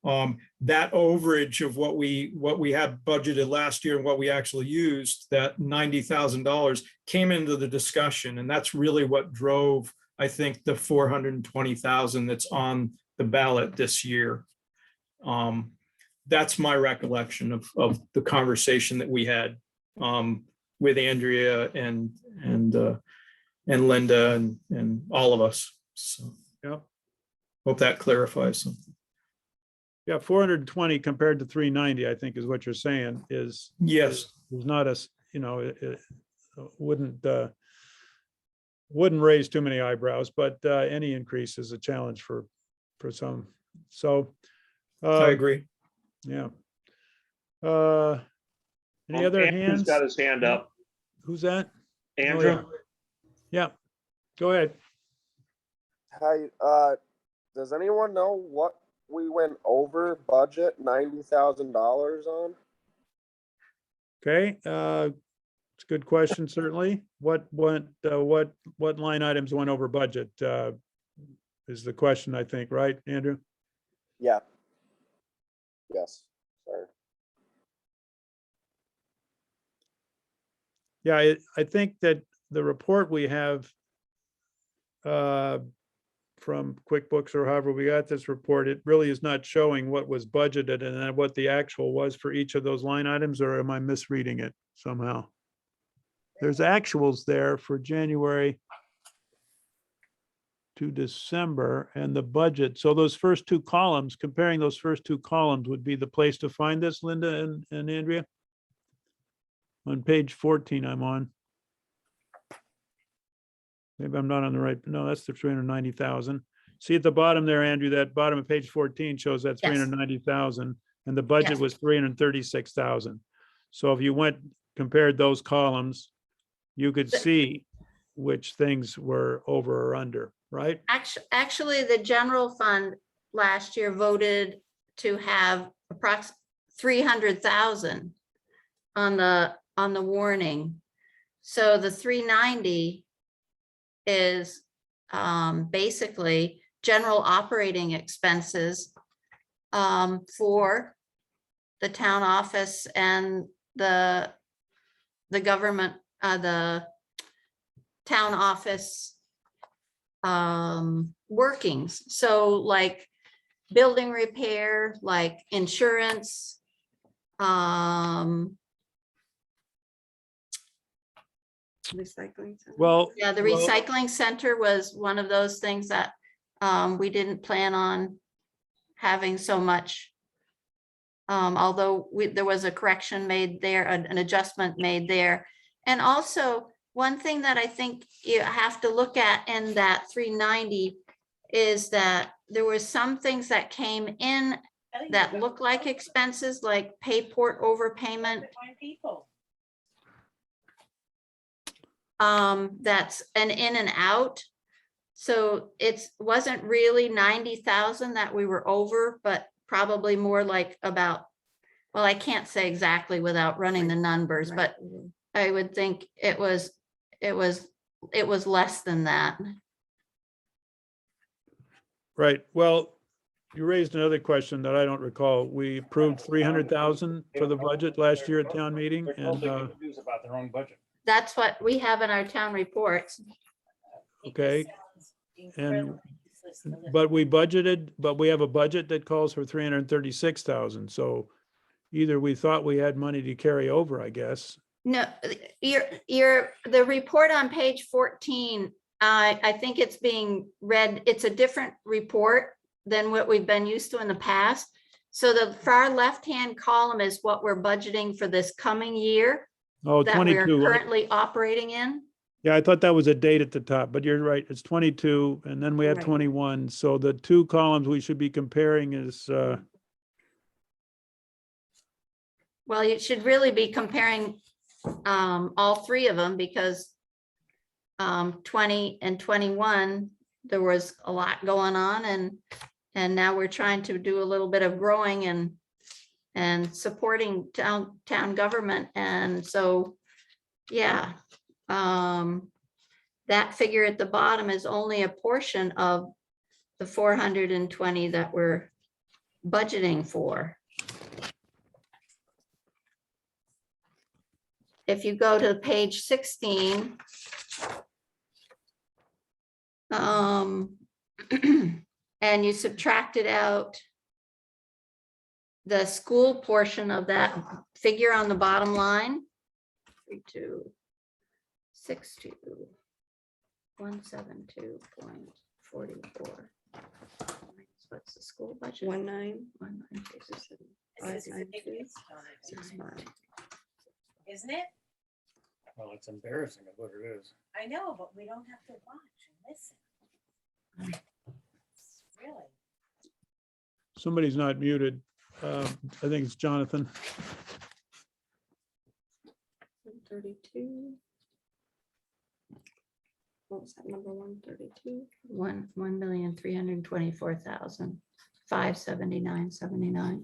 that overage of what we had budgeted last year and what we actually used, that $90,000 came into the discussion, and that's really what drove, I think, the 420,000 that's on the ballot this year. That's my recollection of the conversation that we had with Andrea and Linda and all of us. So, yeah. Hope that clarifies something. Yeah, 420 compared to 390, I think is what you're saying is. Yes. Is not a, it wouldn't raise too many eyebrows, but any increase is a challenge for some. So. I agree. Yeah. Any other Andrew's hands? got his hand up. Who's that? Andrew. Yeah, go ahead. Hi, does anyone know what we went over budget $90,000 on? Okay, it's a good question, certainly. What line items went over budget is the question, I think, right, Andrew? Yeah. Yes, sorry. Yeah, I think that the report we have from QuickBooks or however we got this report, it really is not showing what was budgeted and then what the actual was for each of those line items, or am I misreading it somehow? There's actuals there for January to December and the budget. So those first two columns, comparing those first two columns would be the place to find this, Linda and Andrea? On page 14 I'm on. Maybe I'm not on the right, no, that's the 390,000. See at the bottom there, Andrew, that bottom of page 14 shows that 390,000 and the budget was 336,000. So if you compared those columns, you could see which things were over or under, right? Actually, the general fund last year voted to have approximately 300,000 on the warning. So the 390 is basically general operating expenses for the town office and the government, the town office workings. So like building repair, like insurance, Recycling center. Well, yeah, the recycling center was one of those things that we didn't plan on having so much. Although there was a correction made there, an adjustment made there. And also one thing that I think you have to look at in that 390 is that there were some things that came in that look like expenses, like pay port overpayment. That's an in and out. So wasn't really 90,000 that we were over, but probably more like about, well, I can't say exactly without running the numbers, but I would think it was less than that. Right. Well, you raised another question that I don't recall. We approved 300,000 for the budget last year at town meeting and, News about their own budget. That's what we have in our town reports. okay. And, but we have a budget that calls for 336,000. So either we thought we had money to carry over, I guess. No, the report on page 14, I think it's being read, it's a different report than what we've been used to in the past. So the far left-hand column is what we're budgeting for this coming year Oh, that we're 22. currently operating in. Yeah, I thought that was a date at the top, but you're right. It's 22 and then we have Right. 21. So the two columns we should be comparing is, Well, you should really be comparing all three of them because 20 and 21, there was a lot going on and now we're trying to do a little bit of growing and supporting town government. And so, yeah, that figure at the bottom is only a portion of the 420 that we're budgeting for. If you go to page 16, and you subtracted out the school portion of that figure on the bottom line, 3262 172.44. What's the school budget? 19,592.65. Isn't it? Well, it's embarrassing of what it is. I know, but we don't have to watch and listen. Really? somebody's not muted. I think it's Jonathan. 132. What was that number? 132. 1,324,579.79.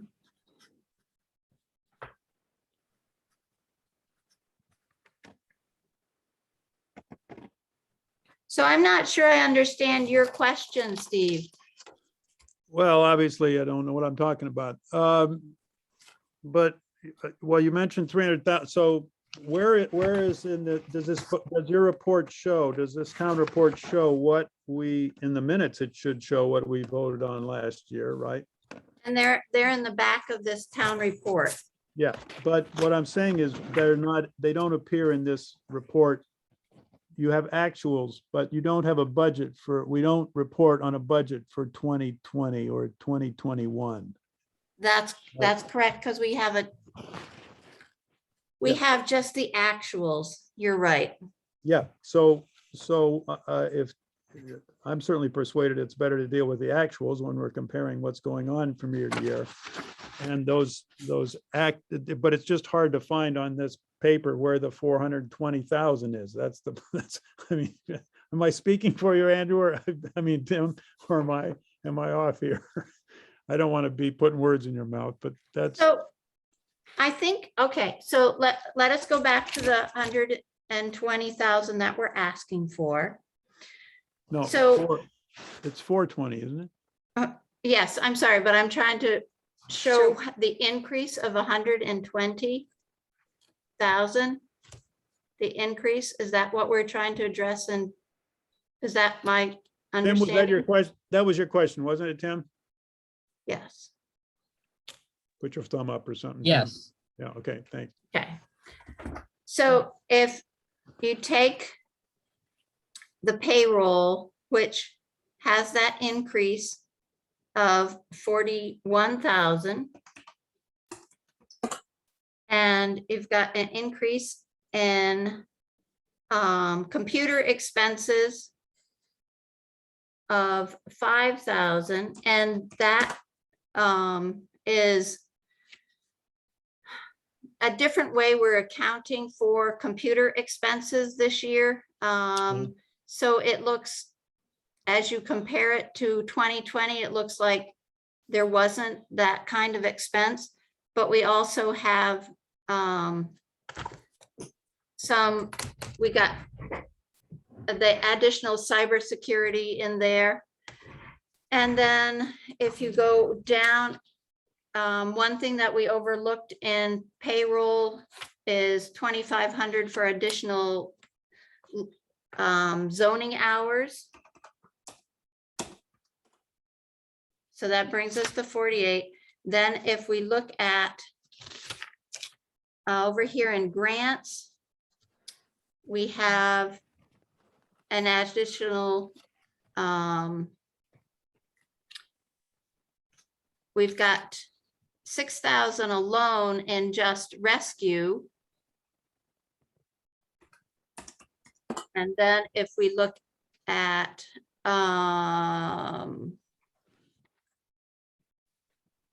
So I'm not sure I understand your question, Steve. Well, obviously, I don't know what I'm talking about. But, well, you mentioned 300,000. So where is in the, does your report show, does this town report show what we, in the minutes, it should show what we voted on last year, right? And they're in the back of this town report. Yeah, but what I'm saying is they don't appear in this report. You have actuals, but you don't have a budget we don't report on a budget for 2020 or 2021. That's correct, because we have have just the actuals. You're right. Yeah, so if, I'm certainly persuaded it's better to deal with the actuals when we're comparing what's going on from year to year. And but it's just hard to find on this paper where the 420,000 is. I mean, am I speaking for you, Andrew, or I mean, Tim, or am I off here? I don't want to be putting words in your mouth, but that's. So I think, okay, so let us go back to the 120,000 that we're asking for. No, So it's 420, isn't it? yes, I'm sorry, but I'm trying to show the increase of 120,000. The increase, is that what we're trying to address? And is that my Tim, was that your understanding? question? That was your question, wasn't it, Tim? Yes. Put your thumb up or something. Tim. Yes. Yeah, okay, thanks. Okay. So if you take the payroll, which has that increase of 41,000, and you've got an increase in computer expenses of 5,000, and that is a different way we're accounting for computer expenses this year. So it looks as you compare it to 2020, it looks like there wasn't that kind of expense, but we also have we got the additional cybersecurity in there. And then if you go down, one thing that we overlooked in payroll is 2,500 for additional zoning hours. So that brings us to 48. Then if we look at over here in grants, we have an additional, we've got 6,000 alone in just rescue. And then if we look at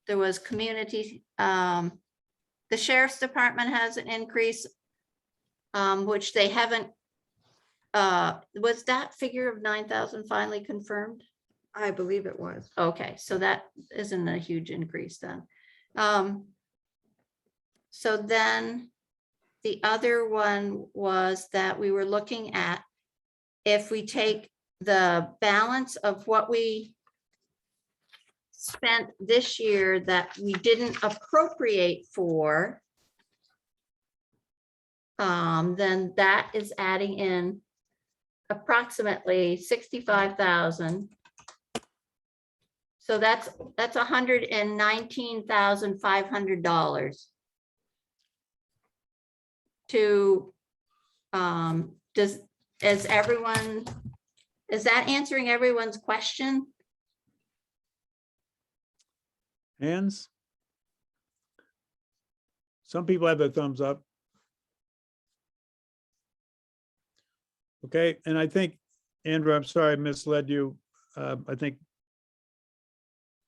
there was community, the sheriff's department has an increase, which they haven't, was that figure of 9,000 finally confirmed? I believe it was. Okay, so that isn't a huge increase then. So then the other one was that we were looking at if we take the balance of what we spent this year that we didn't appropriate for, then that is adding in approximately 65,000. So that's $119,500 to is that answering everyone's question? Hands? Some people have their thumbs up. Okay, and I think, Andrew, I'm sorry I misled you. I think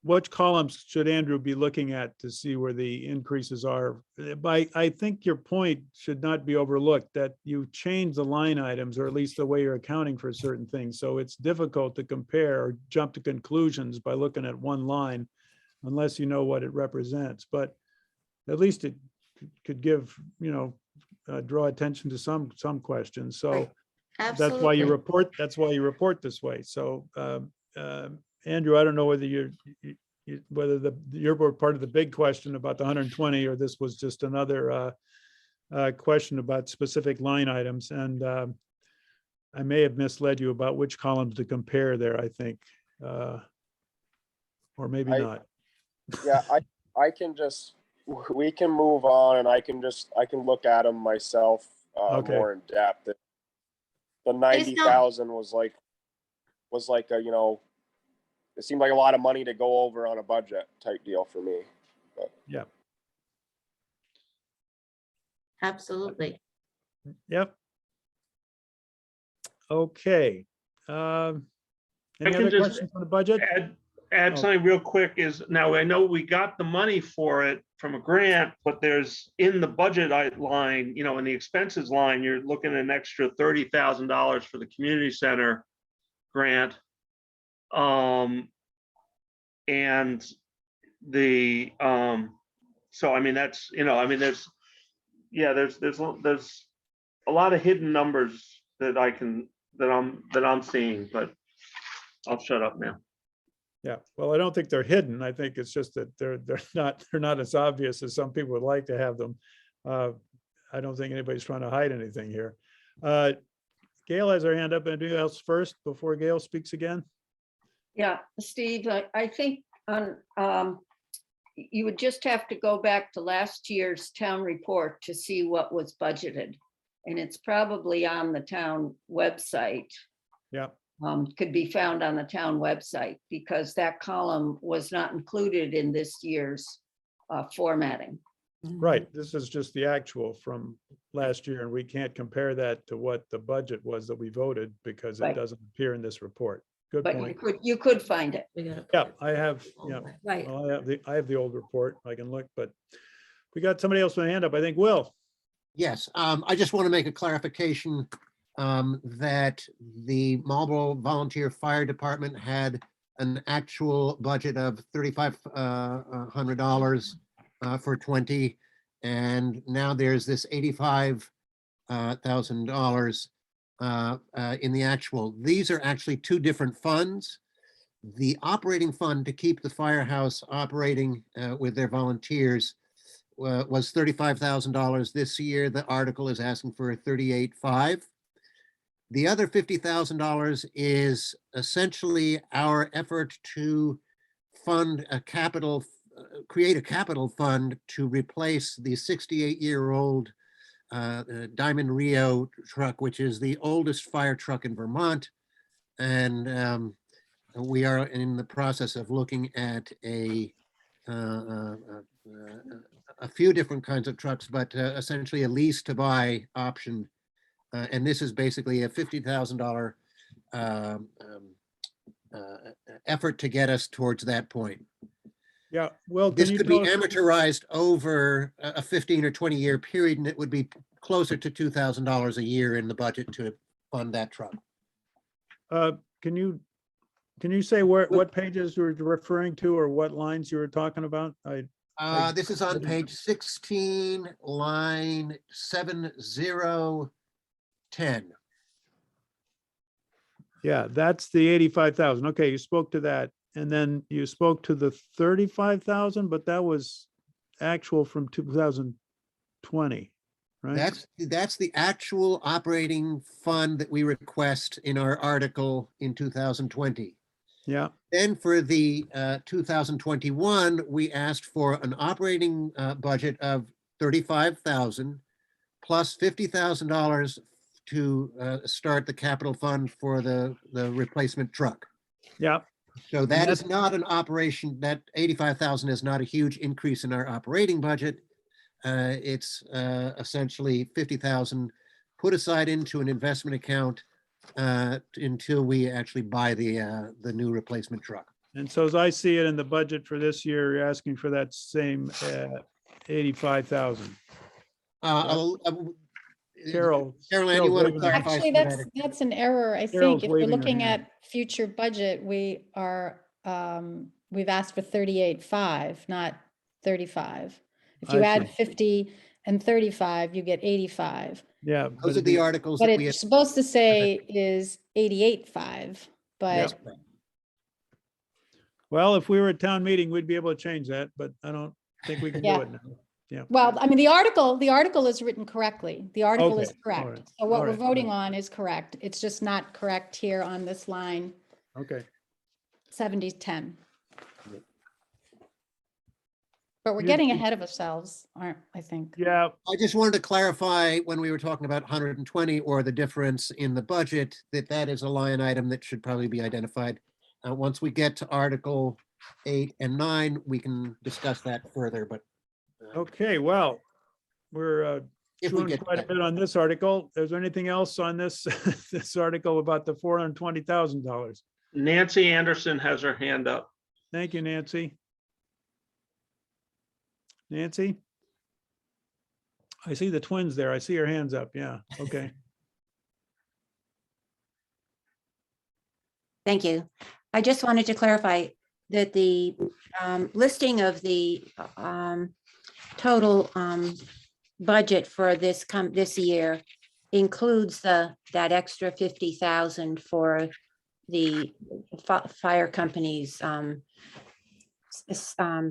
which columns should Andrew be looking at to see where the increases are? I think your point should not be overlooked, that you change the line items, or at least the way you're accounting for certain things. So it's difficult to compare or jump to conclusions by looking at one line unless you know what it represents. But at least it could give, draw attention to some questions. So Right. that's why you Absolutely. report this way. So Andrew, I don't know whether you're part of the big question about the 120, or this was just another question about specific line items. And I may have misled you about which columns to compare there, I think, or maybe not. Yeah, I can just, we can move on, and I can look at them myself Okay. more in depth. The 90,000 was like a, it seemed like a lot of money to go over on a budget type deal for me. But Yeah. Absolutely. Yep. Okay. Any I can other just questions on the budget? Add Oh. something real quick is, now I know we got the money for it from a grant, but there's in the budget line, in the expenses line, you're looking at an extra $30,000 for the community center grant. And the, so I mean, that's, there's a lot of hidden numbers that I'm seeing, but I'll shut up now. Yeah, well, I don't think they're hidden. I think it's just that they're not as obvious as some people would like to have them. I don't think anybody's trying to hide anything here. Gail has her hand up. Anything else first before Gail speaks again? Yeah, Steve, I think you would just have to go back to last year's town report to see what was budgeted. And it's probably on the town website. Yeah. Could be found on the town website, because that column was not included in this year's formatting. Right. This is just the actual from last year, and we can't compare that to what the budget was that we voted because it Right. doesn't appear in this report. Good But point. you could find it. Yeah, I have, yeah. Right. Well, I have the old report. I can look, but we got somebody else with a hand up. I think Will. Yes, I just want to make a clarification. that the Marlboro Volunteer Fire Department had an actual budget of $3,500 for 20, and now there's this $85,000 in the actual. These are actually two different funds. The operating fund to keep the firehouse operating with their volunteers was $35,000 this year. The article is asking for $38,500. The other $50,000 is essentially our effort to fund a capital, create a capital fund to replace the 68-year-old Diamond Rio truck, which is the oldest fire truck in Vermont. And we are in the process of looking at a few different kinds of trucks, but essentially a lease to buy option. And this is basically a $50,000 effort to get us towards that point. Yeah, well, This can you could be tell us- amortized over a 15 or 20-year period, and it would be closer to $2,000 a year in the budget to fund that truck. Can you say what pages you were referring to or what lines you were talking about? This is on page 16, line 7010. Yeah, that's the 85,000. Okay, you spoke to that. And then you spoke to the 35,000, but that was actual from 2020, right? That's the actual operating fund that we request in our article in 2020. Yeah. Then for the 2021, we asked for an operating budget of 35,000 plus $50,000 to start the capital fund for the replacement truck. Yeah. So that is not an operation, that 85,000 is not a huge increase in our operating budget. It's essentially 50,000 put aside into an investment account until we actually buy the new replacement truck. And so as I see it in the budget for this year, you're asking for that same 85,000. Carol. Caroline, you want to clarify? Actually, that's an error. I Carol's think if we're waving her looking hand. at future budget, we are, we've asked for 38,500, not 35. If you I add see. 50 and 35, you get 85. Yeah. Those are the articles What that we had. it's supposed to say is 88,500, but Well, if we were at town meeting, we'd be able to change that, but I don't think we can do Yeah. it now. Yeah. well, I mean, the article is written correctly. The article is Okay, all correct. right, So what all we're right, voting on is correct. It's just not correct here on this line Okay. 7010. But we're You- getting ahead of ourselves, aren't, I think. Yeah. I just wanted to clarify when we were talking about 120 or the difference in the budget, that is a line item that should probably be identified. Once we get to Article 8 and 9, we can discuss that further, but Okay, well, we're if we chewing get quite a that. bit on this article. Is there anything else on this, this article about the $420,000? Nancy Anderson has her hand up. Thank you, Nancy. Nancy? I see the twins there. I see your hands up. Yeah, okay. Thank you. I just wanted to clarify that the listing of the total budget for this year includes that extra 50,000 for the fire companies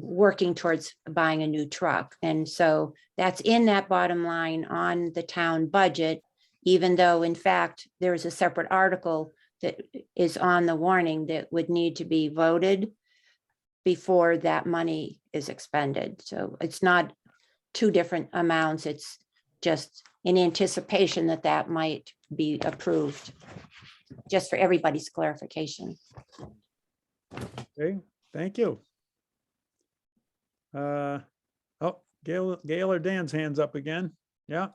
working towards buying a new truck. And so that's in that bottom line on the town budget, even though in fact, there is a separate article that is on the warning that would need to be voted before that money is expended. So it's not two different amounts. It's just in anticipation that that might be approved, just for everybody's clarification. Okay, thank you. Oh, Gail or Dan's hands up again. Yeah.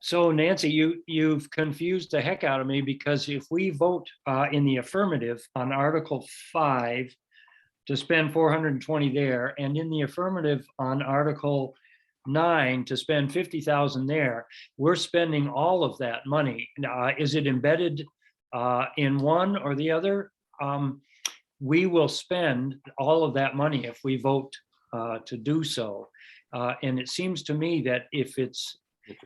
So Nancy, you've confused the heck out of me, because if we vote in the affirmative on Article 5 to spend 420 there, and in the affirmative on Article 9 to spend 50,000 there. We're spending all of that money. Is it embedded in one or the other? We will spend all of that money if we vote to do so. And it seems to me that if it's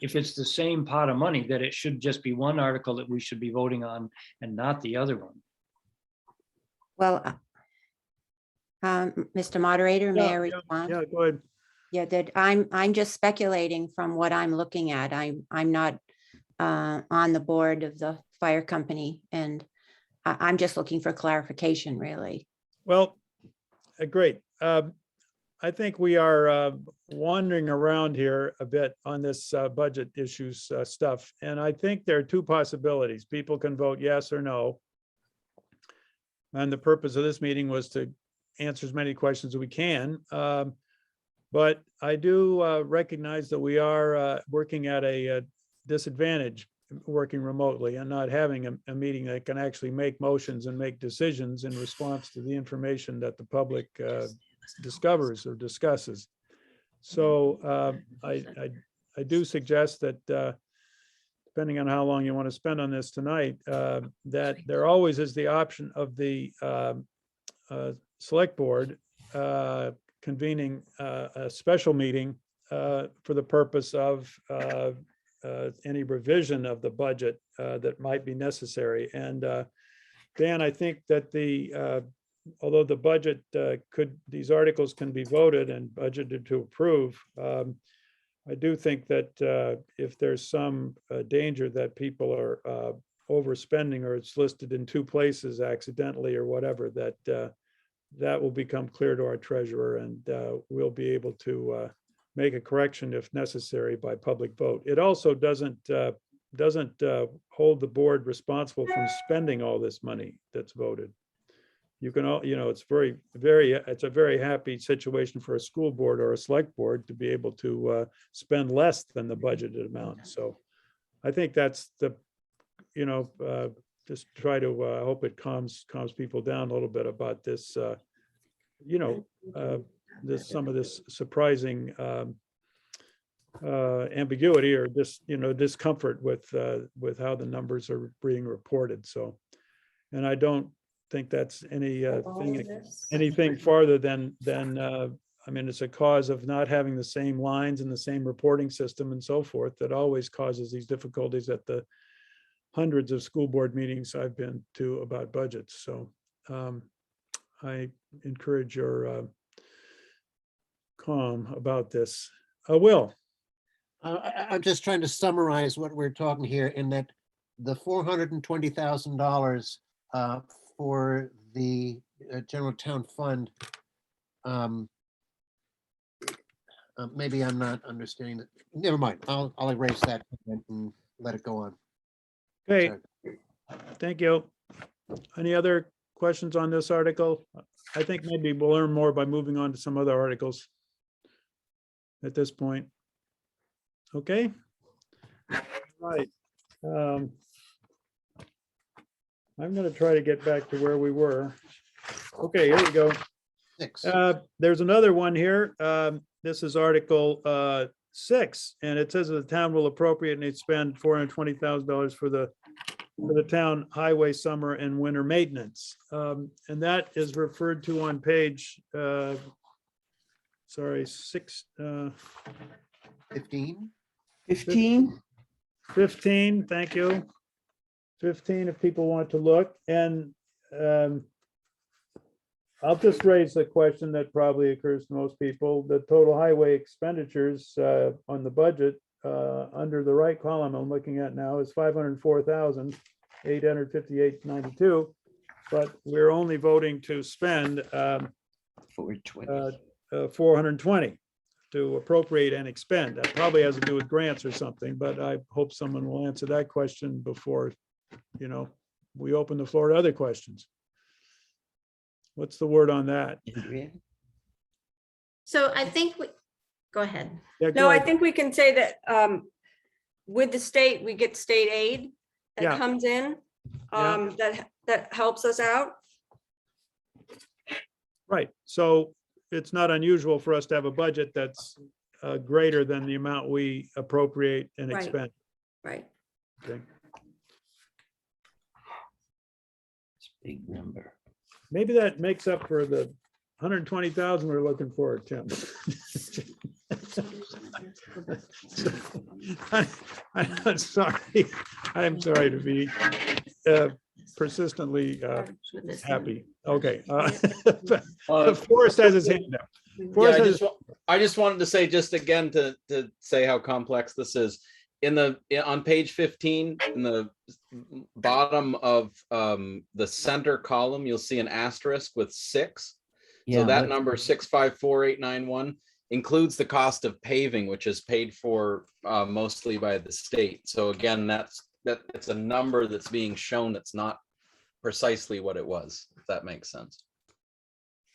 the same pot of money, that it should just be one article that we should be voting on and not the other one. Well, Mr. Moderator, may I respond? Yeah, go ahead. Yeah, that I'm just speculating from what I'm looking at. I'm not on the board of the fire company, and I'm just looking for clarification, really. Well, great. I think we are wandering around here a bit on this budget issues stuff. And I think there are two possibilities. People can vote yes or no. And the purpose of this meeting was to answer as many questions as we can. But I do recognize that we are working at a disadvantage, working remotely and not having a meeting that can actually make motions and make decisions in response to the information that the public discovers or discusses. So I do suggest that depending on how long you want to spend on this tonight, that there always is the option of the select board convening a special meeting for the purpose of any revision of the budget that might be necessary. And Dan, I think that although the budget these articles can be voted and budgeted to approve, I do think that if there's some danger that people are overspending, or it's listed in two places accidentally or whatever, that will become clear to our treasurer, and we'll be able to make a correction if necessary by public vote. It also doesn't hold the board responsible for spending all this money that's voted. You can all, it's it's a very happy situation for a school board or a select board to be able to spend less than the budgeted amount. So I think that's just try to hope it calms people down a little bit about this, some of this surprising ambiguity or discomfort with how the numbers are being reported. So, and I don't think that's anything farther than I mean, it's a cause of not having the same lines and the same reporting system and so forth that always causes these difficulties at the hundreds of school board meetings I've been to about budgets. So I encourage your calm about this. Will. I'm just trying to summarize what we're talking here in that the $420,000 for the general town fund. Maybe I'm not understanding that. Never mind. I'll erase that and let it go on. Okay. Sorry. Thank you. Any other questions on this article? I think maybe we'll learn more by moving on to some other articles at this point. Okay. Right. I'm going to try to get back to where we were. Okay, here we go. There's another one here. This is Article 6, and it says that the town will appropriate and spend $420,000 for the town highway summer and winter maintenance. And that is referred to on page, 15. 15, thank you. 15, if people want to look. And I'll just raise the question that probably occurs to most people. The total highway expenditures on the budget under the right column I'm looking at now is $504,858.92, but we're only voting to spend 420 to appropriate and expend. That probably has to do with grants or something, but I hope someone will answer that question before, we open the floor to other questions. What's the word on that? So I think go ahead. Yeah, No, I think we can say that with the state, we get state aid that comes in, that helps us out. Right. So it's not unusual for us to have a budget that's greater than the amount we appropriate and Right. expend. Right. Okay. Big number. Maybe that makes up for the 120,000 we're looking for, Tim. I'm sorry. I'm sorry to be persistently happy. Okay. Forrest has his hand up. Yeah, Forrest has I just wanted to say just again to say how complex this is. On page 15, in the bottom of the center column, you'll see an asterisk with 6. Yeah, So that that's- number 654891 includes the cost of paving, which is paid for mostly by the state. So again, it's a number that's being shown that's not precisely what it was, if that makes sense.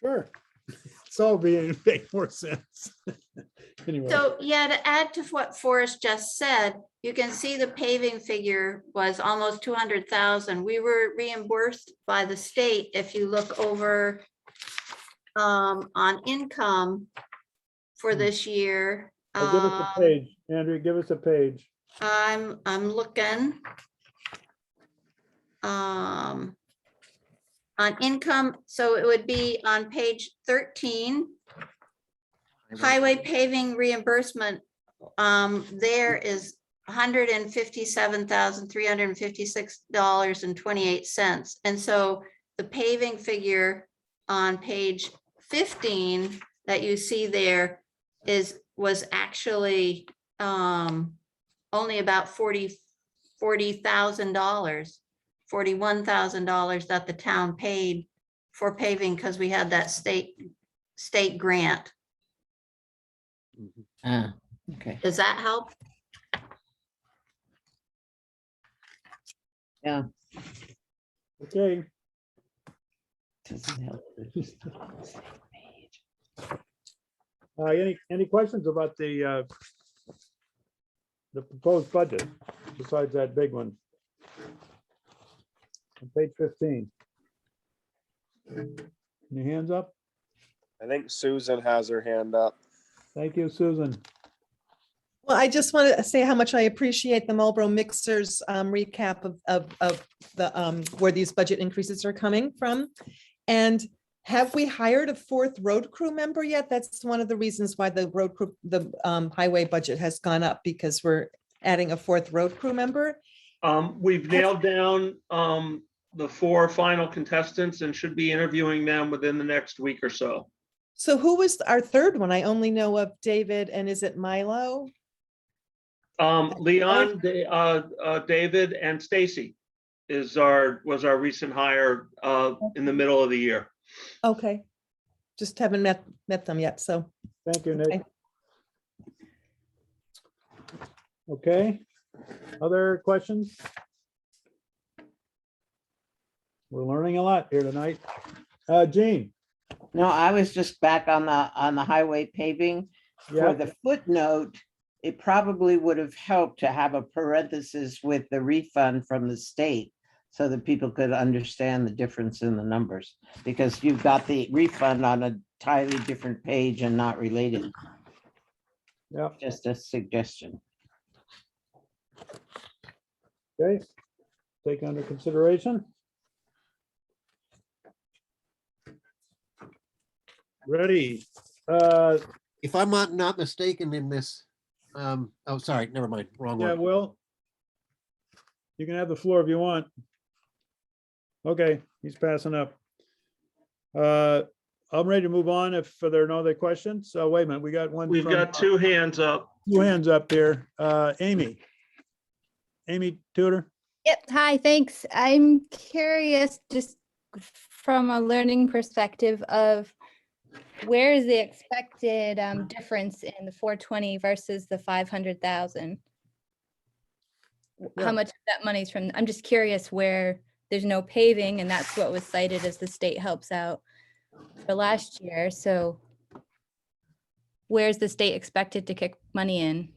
Sure. It's all being make more sense. Anyway. So yeah, to add to what Forrest just said, you can see the paving figure was almost 200,000. We were reimbursed by the state. If you look over on income for this year. Well, give us a page, Andrea, give us a page. I'm looking. On income, so it would be on page 13. Highway paving reimbursement, there is $157,356.28. And so the paving figure on page 15 that you see there was actually only about $40,000, $41,000 that the town paid for paving because we had that state grant. Okay. Does that help? Yeah. Okay. Doesn't help. Any questions about the proposed budget besides that big one? On page 15. Any hands up? I think Susan has her hand up. Thank you, Susan. Well, I just want to say how much I appreciate the Marlboro Mixers recap of the where these budget increases are coming from. And have we hired a 4th road crew member yet? That's one of the reasons why the road crew, the highway budget has gone up, because we're adding a 4th road crew member. We've nailed down the 4 final contestants and should be interviewing them within the next week or so. So who was our 3rd one? I only know of David, and is it Milo? Leon, David, and Stacy was our recent hire in the middle of the year. Okay. Just haven't met them yet, so. Thank you, Nick. Okay. Other questions? We're learning a lot here tonight. Jean? No, I was just back on the highway paving. Yeah. For the footnote, it probably would have helped to have a parenthesis with the refund from the state so that people could understand the difference in the numbers, because you've got the refund on a entirely different page and not related. Yeah. Just a suggestion. Okay. Take under consideration. Ready. If I'm not mistaken in this, oh, sorry, never mind, wrong Yeah, one. Will. You can have the floor if you want. Okay, he's passing up. I'm ready to move on if there are no other questions. So wait a minute, we got one. We've got 2 hands up. 2 hands up here. Amy Tudor. Yep. Hi, thanks. I'm curious, just from a learning perspective, of where is the expected difference in the 420 versus the 500,000? Yeah. How much of that money's from? I'm just curious where there's no paving, and that's what was cited as the state helps out for last year. So where's the state expected to kick money in?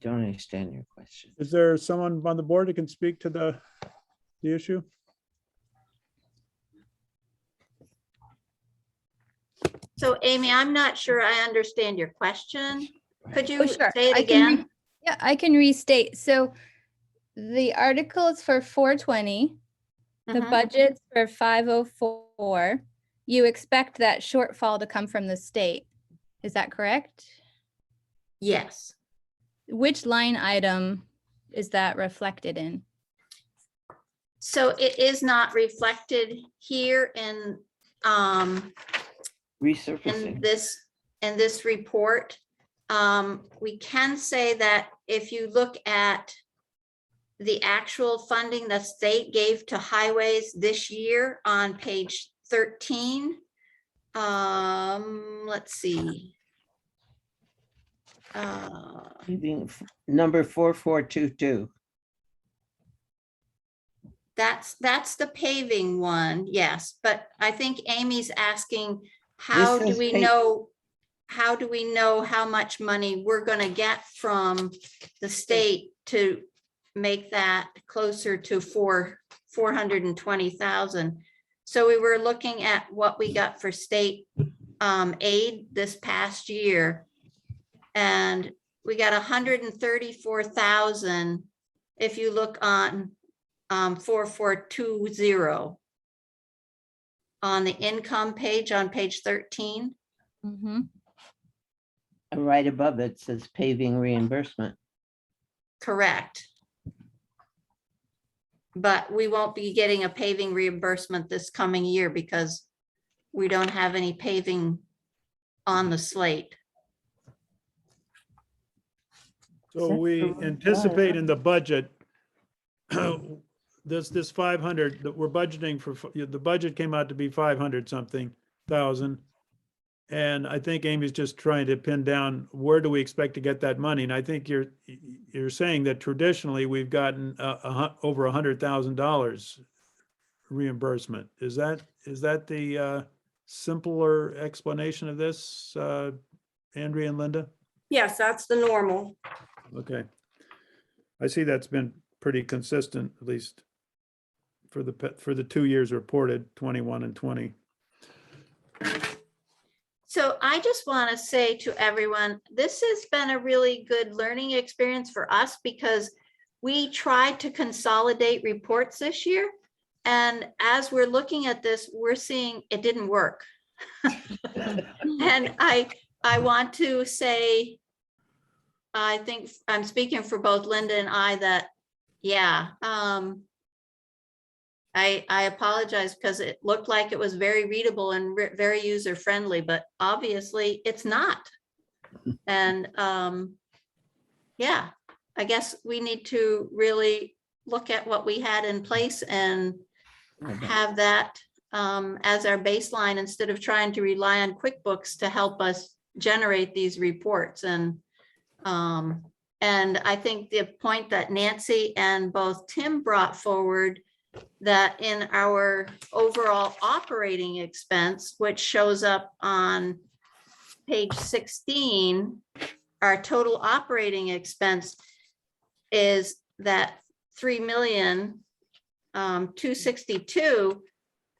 Don't understand your question. Is there someone on the board that can speak to the issue? So Amy, I'm not sure I understand your question. Could you Oh, sure. say it I can again? yeah, I can restate. So the article is for 420, the Mhm. budget's for 504. You expect that shortfall to come from the state. Is that correct? Yes. Which line item is that reflected in? So it is not reflected here in Resurfacing. in this report. We can say that if you look at the actual funding the state gave to highways this year on page 13, let's see. Number 4422. That's the paving one, yes, but I think Amy's asking, how This do is we know how much money we're gonna get from the state to make that closer to 420,000? So we were looking at what we got for state aid this past year. And we got 134,000 if you look on 4420 on the income page on page 13. Mm-hmm. And right above it says paving reimbursement. Correct. But we won't be getting a paving reimbursement this coming year because we don't have any paving on the slate. So we anticipate in the budget, this 500 that we're budgeting for, the budget came out to be 500 something thousand. And I think Amy's just trying to pin down, where do we expect to get that money? And I think you're saying that traditionally we've gotten over $100,000 reimbursement. Is that the simpler explanation of this, Andrea and Linda? Yes, that's the normal. Okay. I see that's been pretty consistent, at least for the 2 years reported, 21 and 20. So I just want to say to everyone, this has been a really good learning experience for us because we tried to consolidate reports this year. And as we're looking at this, we're seeing it didn't work. And I want to say, I think I'm speaking for both Linda and I that, yeah, I apologize because it looked like it was very readable and very user friendly, but obviously it's not. And yeah, I guess we need to really look at what we had in place and have that as our baseline instead of trying to rely on QuickBooks to help us generate these reports. And I think the point that Nancy and both Tim brought forward, that in our overall operating expense, which shows up on page 16, our total operating expense is that 3,262,000.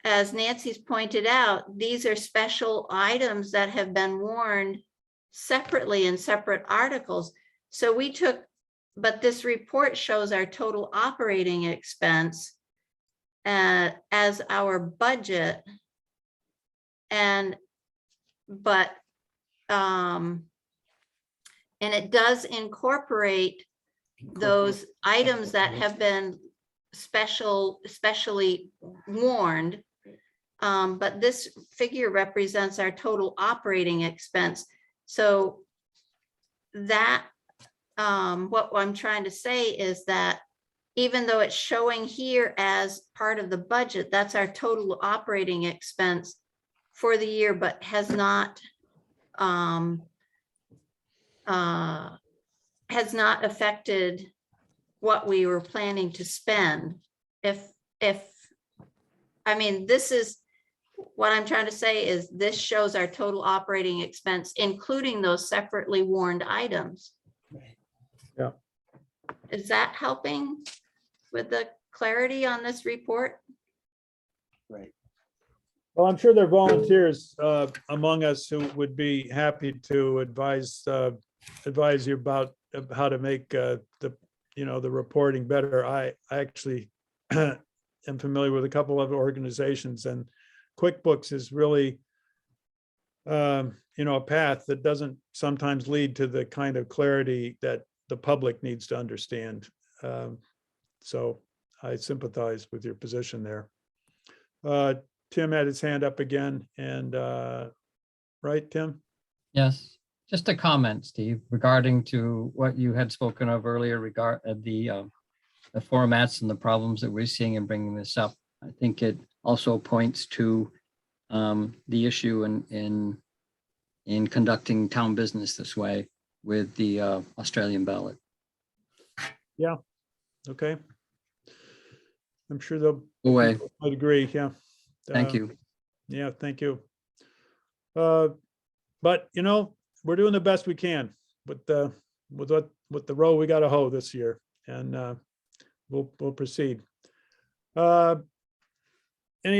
As Nancy's pointed out, these are special items that have been warned separately in separate articles. So we took, but this report shows our total operating expense as our budget. And it does incorporate those items that have been especially warned. But this figure represents our total operating expense. So that what I'm trying to say is that even though it's showing here as part of the budget, that's our total operating expense for the year, but has not affected what we were planning to spend. I mean, this is what I'm trying to say is this shows our total operating expense, including those separately warned items. Yeah. Is that helping with the clarity on this report? Right. Well, I'm sure there are volunteers among us who would be happy to advise you about how to make the reporting better. I actually am familiar with a couple of organizations, and QuickBooks is really a path that doesn't sometimes lead to the kind of clarity that the public needs to understand. So I sympathize with your position there. Tim had his hand up again, and right, Tim? Yes, just a comment, Steve, regarding to what you had spoken of earlier regarding the formats and the problems that we're seeing in bringing this up. I think it also points to the issue in conducting town business this way with the Australian ballot. Yeah, okay. I'm sure they'll Away. I'd agree, yeah. Thank you. Yeah, thank you. But we're doing the best we can with the row we got to hoe this year, and we'll proceed. Any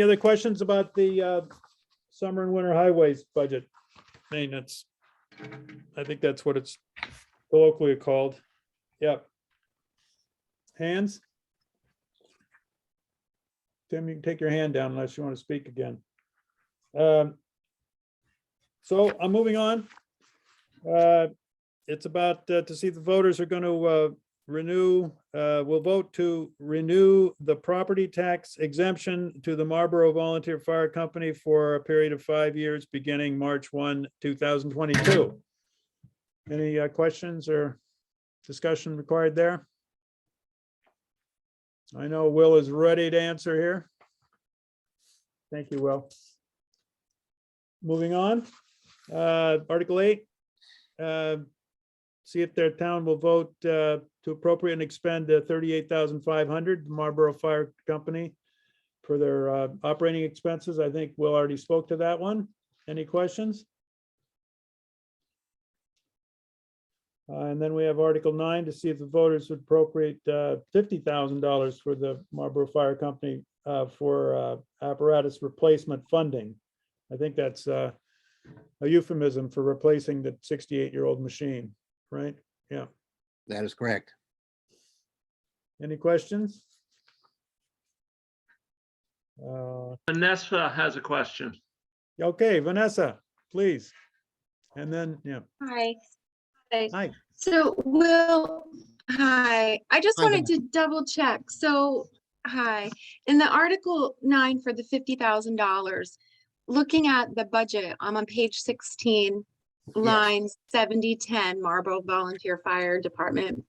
other questions about the summer and winter highways budget maintenance? I think that's what it's colloquially called. Yep. Hands? Tim, you can take your hand down unless you want to speak again. So I'm moving on. It's about to see if the voters are going to we'll vote to renew the property tax exemption to the Marlboro Volunteer Fire Company for a period of 5 years, beginning March 1, 2022. Any questions or discussion required there? I know Will is ready to answer here. Thank you, Will. Moving on, Article 8. See if their town will vote to appropriate and expend $38,500 Marlboro Fire Company for their operating expenses. I think Will already spoke to that one. Any questions? And then we have Article 9 to see if the voters would appropriate $50,000 for the Marlboro Fire Company for apparatus replacement funding. I think that's a euphemism for replacing the 68-year-old machine, right? Yeah. That is correct. Any questions? Vanessa has a question. Okay, Vanessa, please. And then, yeah. Hi. Hi. So Will, hi. I just Hi, wanted to double check. So, hi. In the Article 9 for the $50,000, looking at the budget, I'm on page 16, lines 7010, Marlboro Volunteer Fire Department.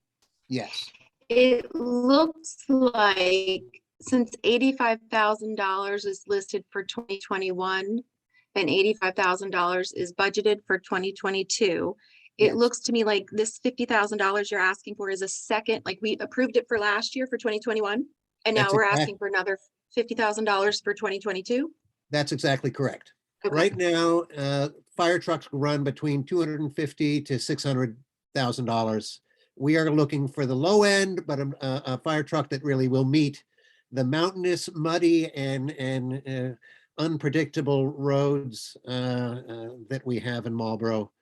Yes. It looks like since $85,000 is listed for 2021 and $85,000 is budgeted for 2022, it Yes. looks to me like this $50,000 you're asking for is a second, like we approved it for last year for 2021, and now That's we're exact- asking for another $50,000 for 2022. That's exactly correct. Okay. Right now, fire trucks run between $250,000 to $600,000. We are looking for the low end, but a fire truck that really will meet the mountainous, muddy, and unpredictable roads that we have in Marlboro.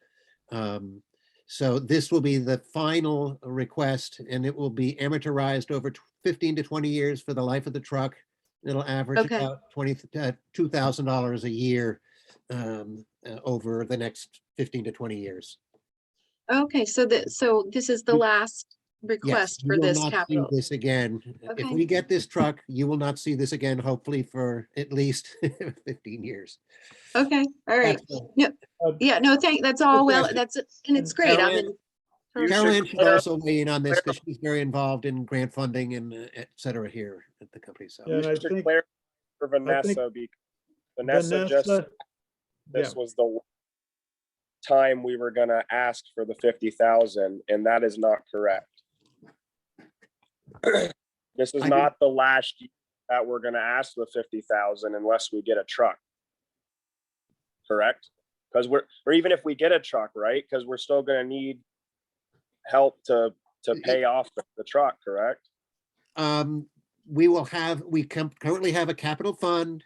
So this will be the final request, and it will be amortized over 15 to 20 years for the life of the truck. It'll average Okay. about $2,000 a year over the next 15 to 20 years. Okay, so this is the last Yes, request you for will this not see capital. this again. If Okay. we get this truck, you will not see this again, hopefully for at least 15 years. Okay, all right. That's all. No, yeah, no, that's all well, question. that's, and it's great. I'm in. Carol Ann perfect. should also weigh in on this because she's very involved in grant funding and et cetera here at the company. So Yeah, and I Just to think- clarify for I think Vanessa, because Vanessa just, Vanessa, this yeah. was the time we were gonna ask for the 50,000, and that is not correct. This is I not the last year that we're gonna ask the 50,000 unless we get a truck. Correct? Because or even if we get a truck, right? Because we're still gonna need help to pay off the truck, correct? we currently have a capital fund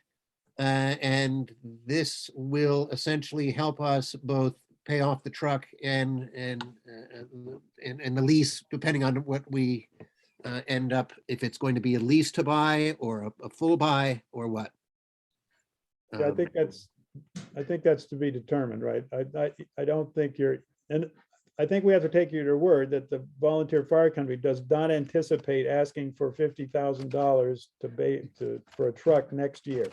And this will essentially help us both pay off the truck and the lease, depending on what we end up, if it's going to be a lease to buy or a full buy or what. Yeah, I think that's to be determined, right? I don't think and I think we have to take you to your word that the volunteer fire company does not anticipate asking for $50,000 for a truck next year.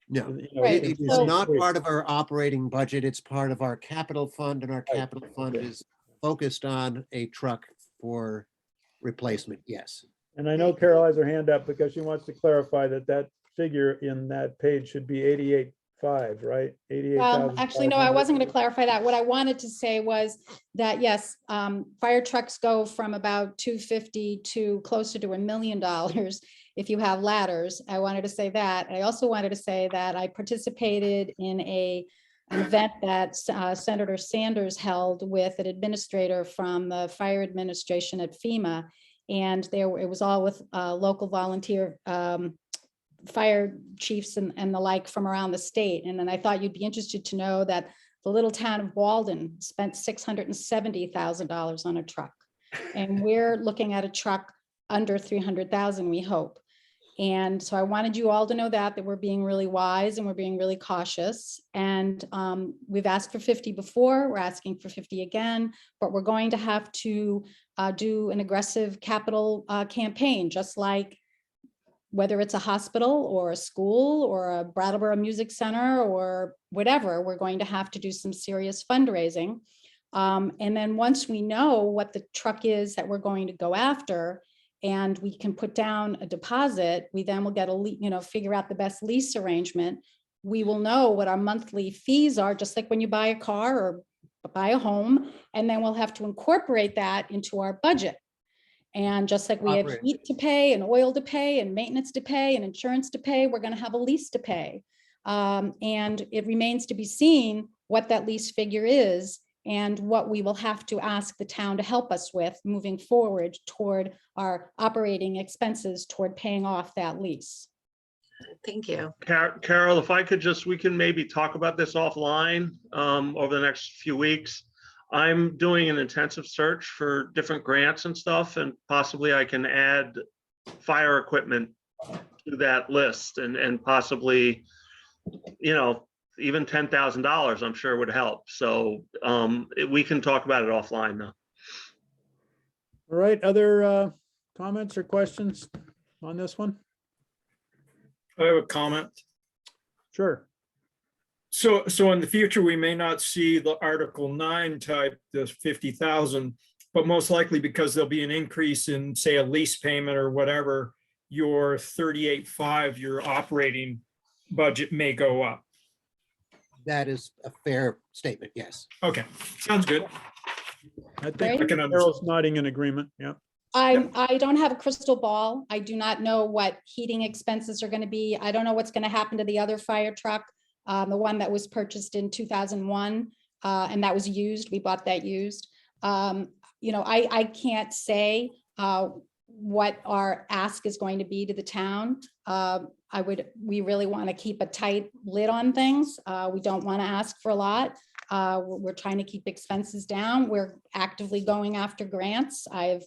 No, You know, it it's is not free. part of our operating budget. It's part of our capital fund, and our capital fund is focused on a truck for replacement. Yes. And I know Carol has her hand up because she wants to clarify that figure in that page should be 88.5, right? 88,000. Actually, no, I wasn't going to clarify that. What I wanted to say was that, yes, fire trucks go from about 250 to closer to $1 million if you have ladders. I wanted to say that. I also wanted to say that I participated in an event that Senator Sanders held with an administrator from the fire administration at FEMA. And it was all with local volunteer fire chiefs and the like from around the state. And then I thought you'd be interested to know that the little town of Walden spent $670,000 on a truck. And we're looking at a truck under 300,000, we hope. And so I wanted you all to know that we're being really wise and we're being really cautious. And we've asked for 50 before, we're asking for 50 again, but we're going to have to do an aggressive capital campaign, just like whether it's a hospital or a school or a Brattleboro Music Center or whatever, we're going to have to do some serious fundraising. And then once we know what the truck is that we're going to go after, and we can put down a deposit, we then will get figure out the best lease arrangement. We will know what our monthly fees are, just like when you buy a car or buy a home, and then we'll have to incorporate that into our budget. And just like we have heat to pay and oil to pay and maintenance to pay and insurance to pay, we're going to have a lease to pay. And it remains to be seen what that lease figure is and what we will have to ask the town to help us with moving forward toward our operating expenses toward paying off that lease. Thank you. Carol, if I could we can maybe talk about this offline over the next few weeks. I'm doing an intensive search for different grants and stuff, and possibly I can add fire equipment to that list and possibly, even $10,000, I'm sure would help. So we can talk about it offline now. All right, other comments or questions on this one? I have a comment. Sure. So in the future, we may not see the Article 9 type, the 50,000, but most likely because there'll be an increase in, say, a lease payment or whatever, your 38.5, your operating budget may go up. That is a fair statement, yes. Okay, sounds good. I think Right. Carol's nodding in agreement, yeah. I don't have a crystal ball. I do not know what heating expenses are going to be. I don't know what's going to happen to the other fire truck, the one that was purchased in 2001, and that was used. We bought that used. I can't say what our ask is going to be to the town. We really want to keep a tight lid on things. We don't want to ask for a lot. We're trying to keep expenses down. We're actively going after grants. I've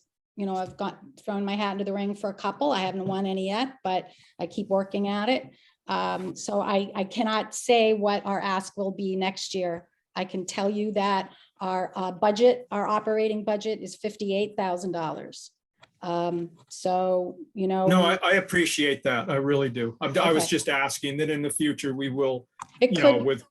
thrown my hat into the ring for a couple. I haven't won any yet, but I keep working at it. So I cannot say what our ask will be next year. I can tell you that our operating budget is $58,000. No, I appreciate that. I really do. I was just asking that in the future, we will, with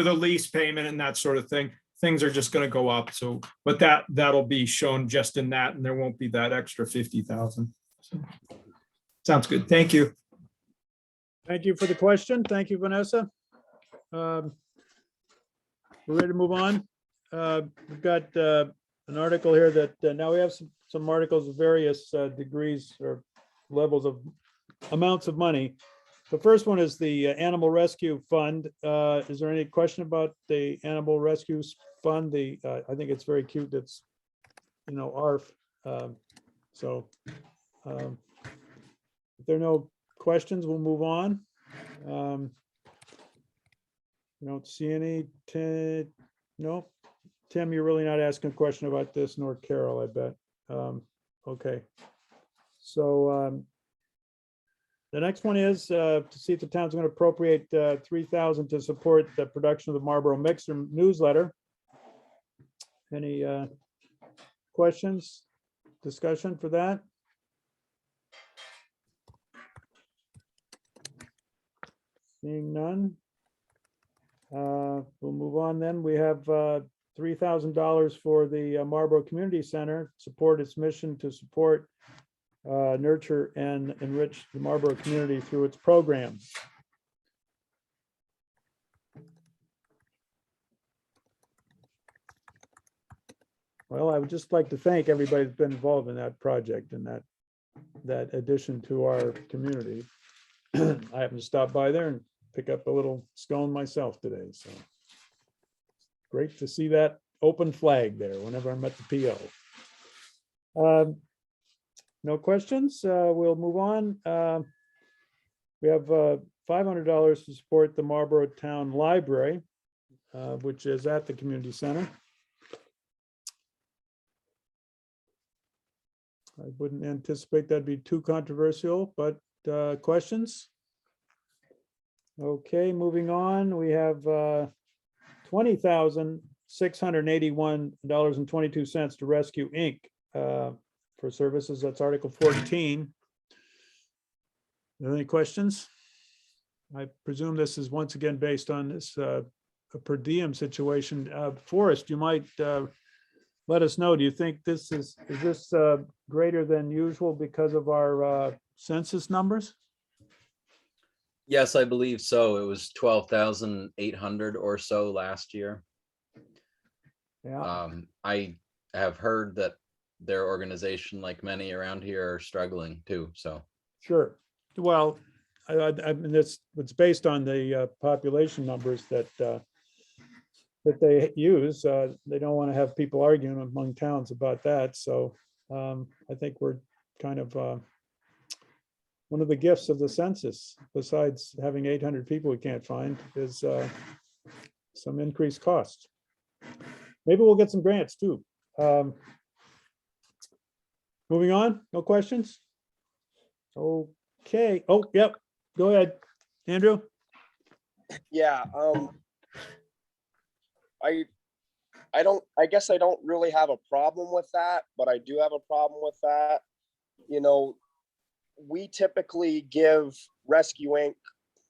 a lease payment and that sort of thing, things are just going to go up. So, but that'll be shown just in that, and there won't be that extra 50,000. So, sounds good. Thank you. Thank you for the question. Thank you, Vanessa. We're ready to move on. We've got an article here that now we have some articles of various degrees or levels of amounts of money. The first one is the Animal Rescue Fund. Is there any question about the Animal Rescue Fund? I think it's very cute. It's, ARF. If there are no questions, we'll move on. Don't see any. No. Tim, you're really not asking a question about this, nor Carol, I bet. Okay. So the next one is to see if the town's going to appropriate $3,000 to support the production of the Marlboro Mixer newsletter. Any questions, discussion for that? Seeing none. We'll move on then. We have $3,000 for the Marlboro Community Center, support its mission to support, nurture, and enrich the Marlboro community through its programs. Well, I would just like to thank everybody that's been involved in that project and that addition to our community. I happened to stop by there and pick up a little scone myself today, so great to see that open flag there whenever I'm at the PO. No questions. We'll move on. We have $500 to support the Marlboro Town Library, which is at the community center. I wouldn't anticipate that'd be too controversial, but questions? Okay, moving on, we have $20,681.22 to Rescue Inc. For services. That's Article 14. Any questions? I presume this is once again based on this per diem situation. Forrest, you might let us know. Do you think this is this greater than usual because of our census numbers? Yes, I believe so. It was 12,800 or so last year. Yeah. I have heard that their organization, like many around here, are struggling too. So Sure. Well, I mean, it's based on the population numbers that they use. They don't want to have people arguing among towns about that. So I think we're kind of one of the gifts of the census, besides having 800 people we can't find, is some increased costs. Maybe we'll get some grants too. Moving on, no questions? Okay. Oh, yep. Go ahead, Andrew. Yeah, I guess I don't really have a problem with that, but I do have a problem with that. You know, we typically give Rescue Inc.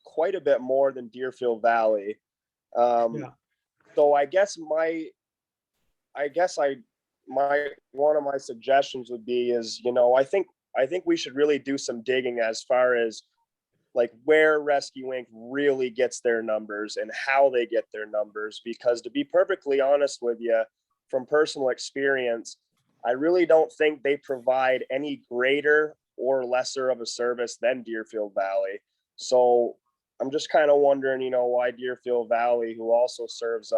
quite a bit more than Deerfield Valley. So I guess one of my suggestions would be is, you know, I think we should really do some digging as far as like where Rescue Inc. really gets their numbers and how they get their numbers, because to be perfectly honest with you, from personal experience, I really don't think they provide any greater or lesser of a service than Deerfield Valley. So I'm just kind of wondering, you know, why Deerfield Valley, who also serves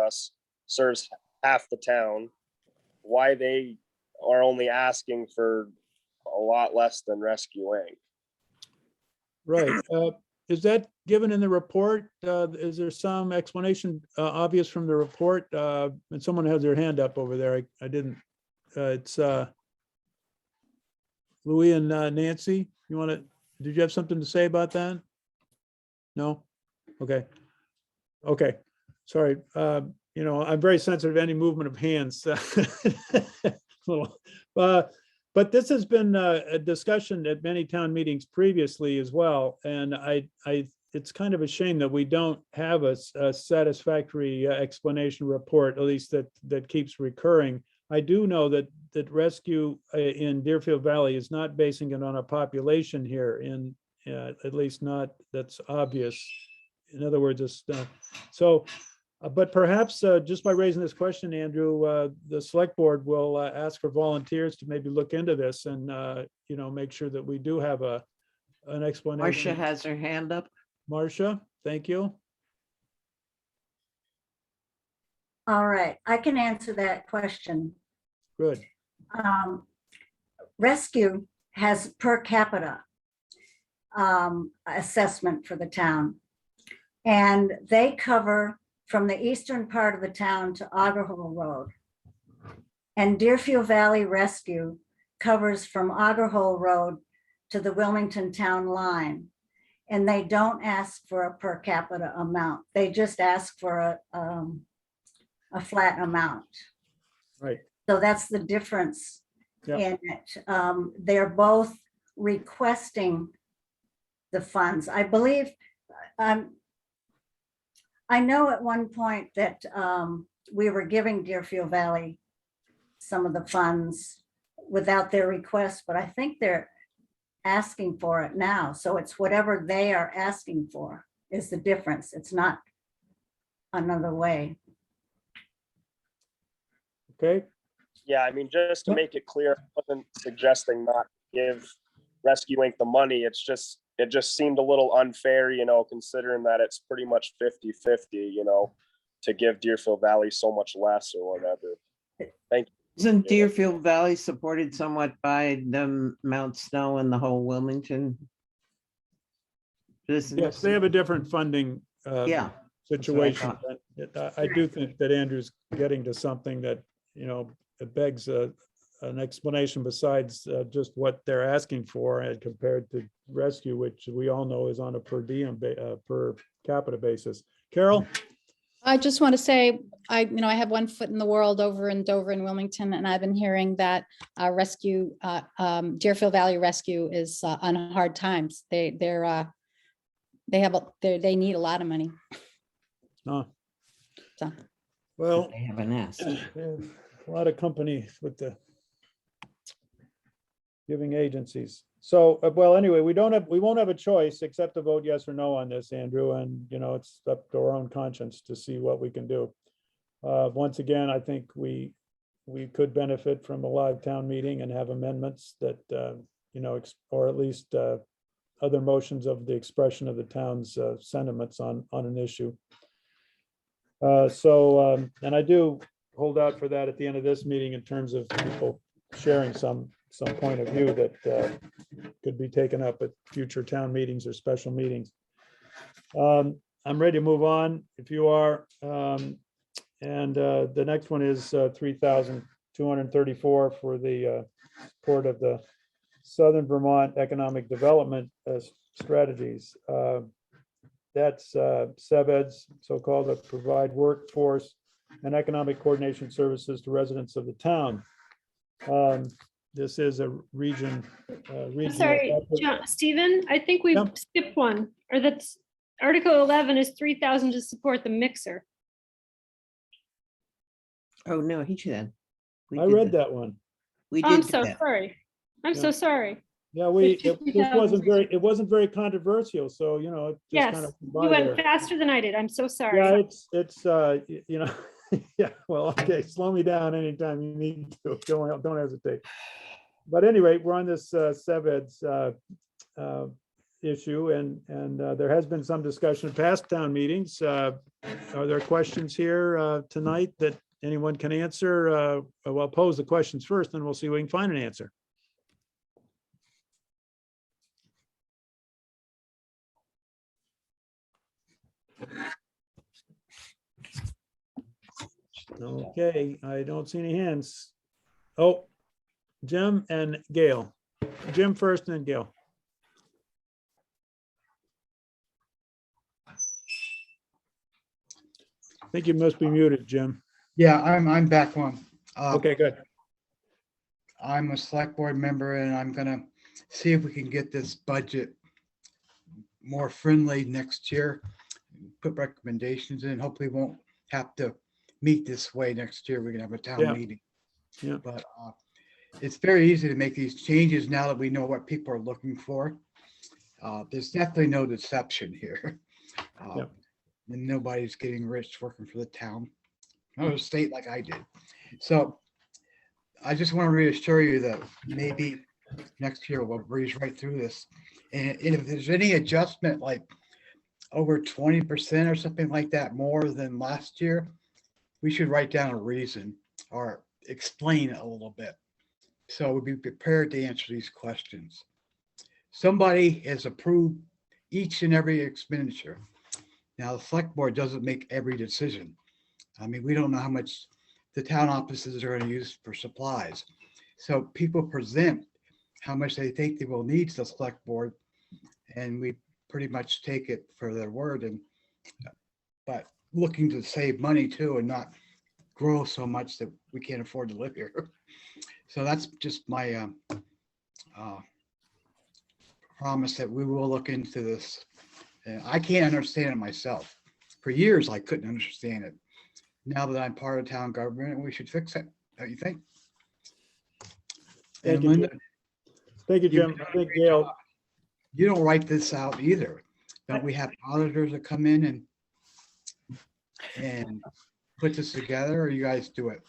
half the town, why they are only asking for a lot less than Rescue Inc. Right. Is that given in the report? Is there some explanation obvious from the report? And someone has their hand up over there. I didn't. It's Louis and Nancy. You want to? Did you have something to say about that? No. Okay. Okay. Sorry. You know, I'm very sensitive to any movement of hands. But this has been a discussion at many town meetings previously as well. And it's kind of a shame that we don't have a satisfactory explanation report, at least that keeps recurring. I do know that Rescue in Deerfield Valley is not basing it on a population here, at least not that's obvious. In other words, it's so. But perhaps just by raising this question, Andrew, the select board will ask for volunteers to maybe look into this and, you know, make sure that we do have an explanation. Marcia has her hand up. Marcia, thank you. All right, I can answer that question. Good. Rescue has per capita assessment for the town. And they cover from the eastern part of the town to Auger Hole Road. And Deerfield Valley Rescue covers from Auger Hole Road to the Wilmington Town line. And they don't ask for a per capita amount. They just ask for a flat amount. Right. So that's the difference Yep. in it. They're both requesting the funds. I believe, I know at one point that we were giving Deerfield Valley some of the funds without their request, but I think they're asking for it now. So it's whatever they are asking for is the difference. It's not another way. Okay. Yeah, I mean, just to make it clear, I wasn't suggesting not give Rescue Inc. the money. It just seemed a little unfair, considering that it's pretty much 50-50, to give Deerfield Valley so much less or whatever. Thank you. Isn't Deerfield Valley supported somewhat by the Mount Snow and the whole Wilmington business? Yes, they have a different funding Yeah. situation. thought. But I do think that Andrew's getting to something that, it begs an explanation besides just what they're asking for and compared to rescue, which we all know is on a per diem, per capita basis. Carol? I just want to say, I have one foot in the world over in Dover and Wilmington, and I've been hearing that Deerfield Valley Rescue is on hard times. They need a lot of money. No. So. Well, They haven't asked. a lot of company with the giving agencies. So, well, anyway, we won't have a choice except to vote yes or no on this, Andrew, and it's up to our own conscience to see what we can do. Once again, I think we could benefit from a live town meeting and have amendments that, or at least other motions of the expression of the town's sentiments on an issue. And I do hold out for that at the end of this meeting in terms of people sharing some point of view that could be taken up at future town meetings or special meetings. I'm ready to move on if you are. And the next one is 3,234 for the support of the Southern Vermont Economic Development strategies. That's SEVEDS, so-called, that provide workforce and economic coordination services to residents of the town. This is a region. Sorry, Stephen, I think we've skipped one, or that's Article 11 is 3,000 to support the mixer. Oh, no, he said. I read that one. We Oh, I'm did so that. sorry. I'm so sorry. Yeah, it wasn't very controversial, so, it just Yes, kind of. you went faster than I did. I'm so sorry. Yeah, it's yeah, well, okay, slow me down anytime you need to. Don't hesitate. But anyway, we're on this SEVEDS issue, and there has been some discussion at past town meetings. Are there questions here tonight that anyone can answer? I'll pose the questions first, and we'll see if we can find an answer. Okay, I don't see any hands. Oh, Jim and Gail. Jim first and then Gail. I think you must be muted, Jim. Yeah, I'm back on. Okay, good. I'm a select board member and I'm gonna see if we can get this budget more friendly next year. Put recommendations in, hopefully won't have to meet this way next year. We can have a town meeting. Yeah. But it's very easy to make these changes now that we know what people are looking for. There's definitely no deception here. And nobody's getting rich working for the town, or state like I did. So I just want to reassure you that maybe next year we'll breeze right through this. And if there's any adjustment, like over 20% or something like that, more than last year, we should write down a reason or explain it a little bit. So we'll be prepared to answer these questions. Somebody has approved each and every expenditure. Now, the select board doesn't make every decision. I mean, we don't know how much the town offices are going to use for supplies. So people present how much they think they will need to the select board, and we pretty much take it for their word. And but looking to save money too, and not grow so much that we can't afford to live here. So that's just my promise that we will look into this. I can't understand it myself. For years, I couldn't understand it. Now that I'm part of town government, we should fix it. Don't you think? Thank And you, Linda, Jim. Thank you, Jim. I think Gail, you don't write this out either. Don't we have auditors that come in and put this together, or you guys do it?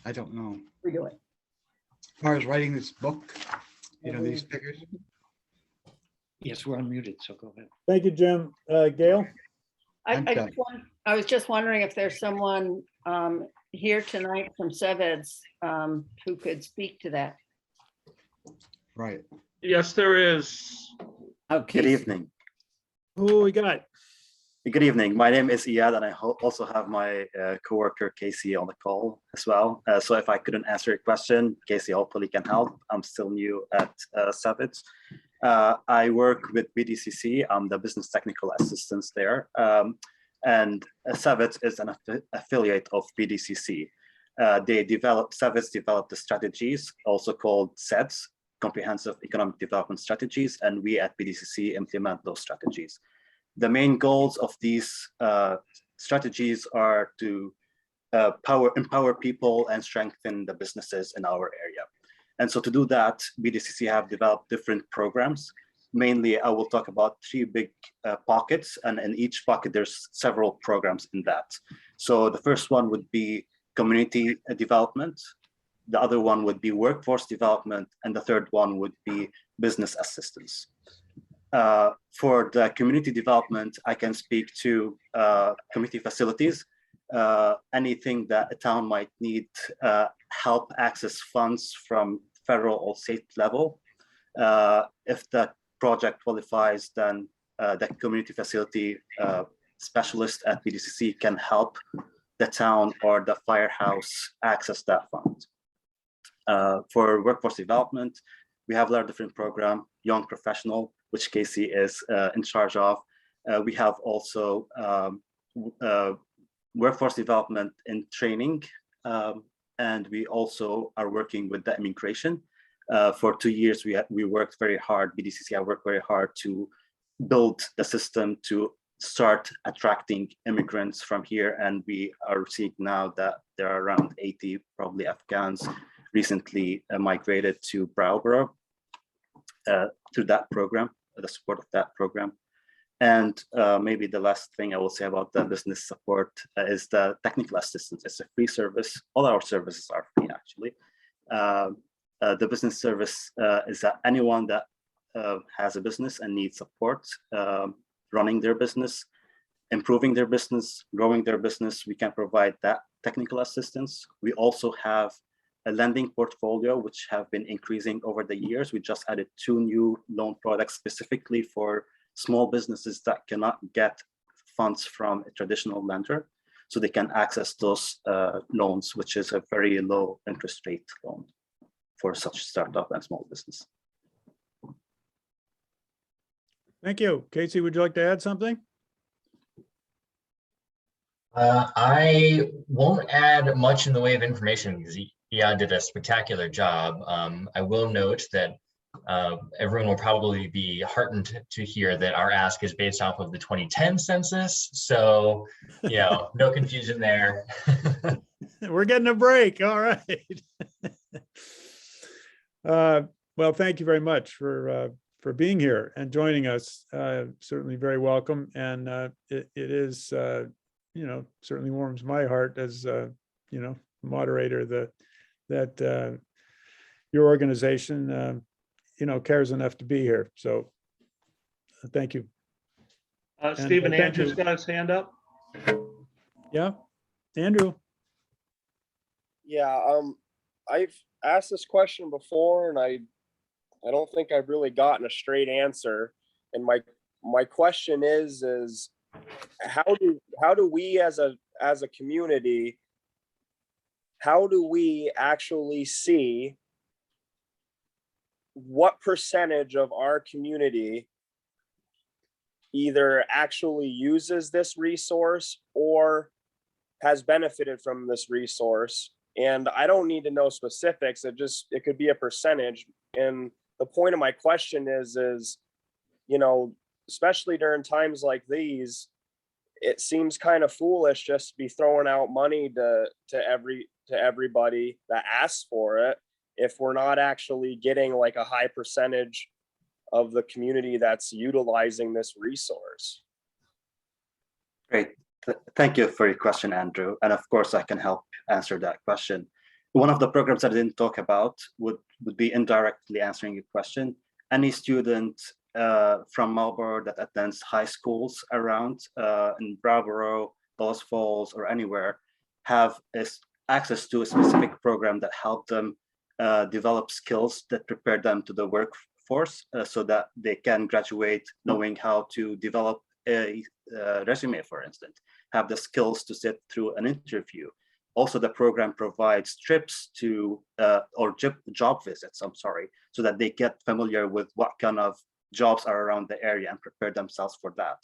I don't know. We do it. As far as writing this book, these figures. Yes, we're unmuted, so go ahead. thank you, Jim. Gail? I was just wondering if there's someone here tonight from Seveds who could speak to that. Right. Yes, there is. Good evening. Who we got? Good evening. My name is Iyad, and I also have my coworker Casey on the call as well. So if I couldn't answer your question, Casey hopefully can help. I'm still new at Savage. I work with BDCC. I'm the business technical assistant there. And Savage is an affiliate of BDCC. Savage developed the strategies, also called SEDS, Comprehensive Economic Development Strategies, and we at BDCC implement those strategies. The main goals of these strategies are to empower people and strengthen the businesses in our area. And so to do that, BDCC have developed different programs. Mainly, I will talk about 3 big pockets, and in each pocket, there's several programs in that. So the first one would be community development. The other one would be workforce development, and the third one would be business assistance. For the community development, I can speak to community facilities, anything that a town might need help access funds from federal or state level. If that project qualifies, then the community facility specialist at BDCC can help the town or the firehouse access that fund. For workforce development, we have a lot of different programs, young professional, which Casey is in charge of. We have also workforce development and training. And we also are working with the immigration. For 2 years, we worked very hard, BDCC, I worked very hard to build the system to start attracting immigrants from here. And we are seeing now that there are around 80 probably Afghans recently migrated to Brattleboro through that program, the support of that program. And maybe the last thing I will say about the business support is the technical assistance. It's a free service. All our services are free, actually. The business service is that anyone that has a business and needs support running their business, improving their business, growing their business, we can provide that technical assistance. We also have a lending portfolio, which have been increasing over the years. We just added 2 new loan products specifically for small businesses that cannot get funds from a traditional lender. So they can access those loans, which is a very low interest rate loan for such startup and small business. Thank you. Casey, would you like to add something? I won't add much in the way of information because Iyad did a spectacular job. I will note that everyone will probably be heartened to hear that our ask is based off of the 2010 census. So, no confusion there. We're getting a break. All right. Well, thank you very much for being here and joining us. Certainly very welcome. And it is, certainly warms my heart as, moderator that your organization, cares enough to be here. So thank you. Stephen, thank Andrew's you. got his hand up. Yeah, Andrew. Yeah, I've asked this question before, and I don't think I've really gotten a straight answer. And my question is how do we as a community, how do we actually see what percentage of our community either actually uses this resource or has benefited from this resource? And I don't need to know specifics. It could be a percentage. And the point of my question is, you know, especially during times like these, it seems kind of foolish just to be throwing out money to everybody that asks for it if we're not actually getting like a high percentage of the community that's utilizing this resource. Great. Thank you for your question, Andrew. And of course, I can help answer that question. One of the programs that I didn't talk about would be indirectly answering your question. Any student from Marlborough that attends high schools around in Browborough, Dulles Falls, or anywhere have access to a specific program that help them develop skills that prepare them to the workforce so that they can graduate knowing how to develop a resume, for instance, have the skills to sit through an interview. Also, the program provides trips to or job visits, I'm sorry, so that they get familiar with what kind of jobs are around the area and prepare themselves for that.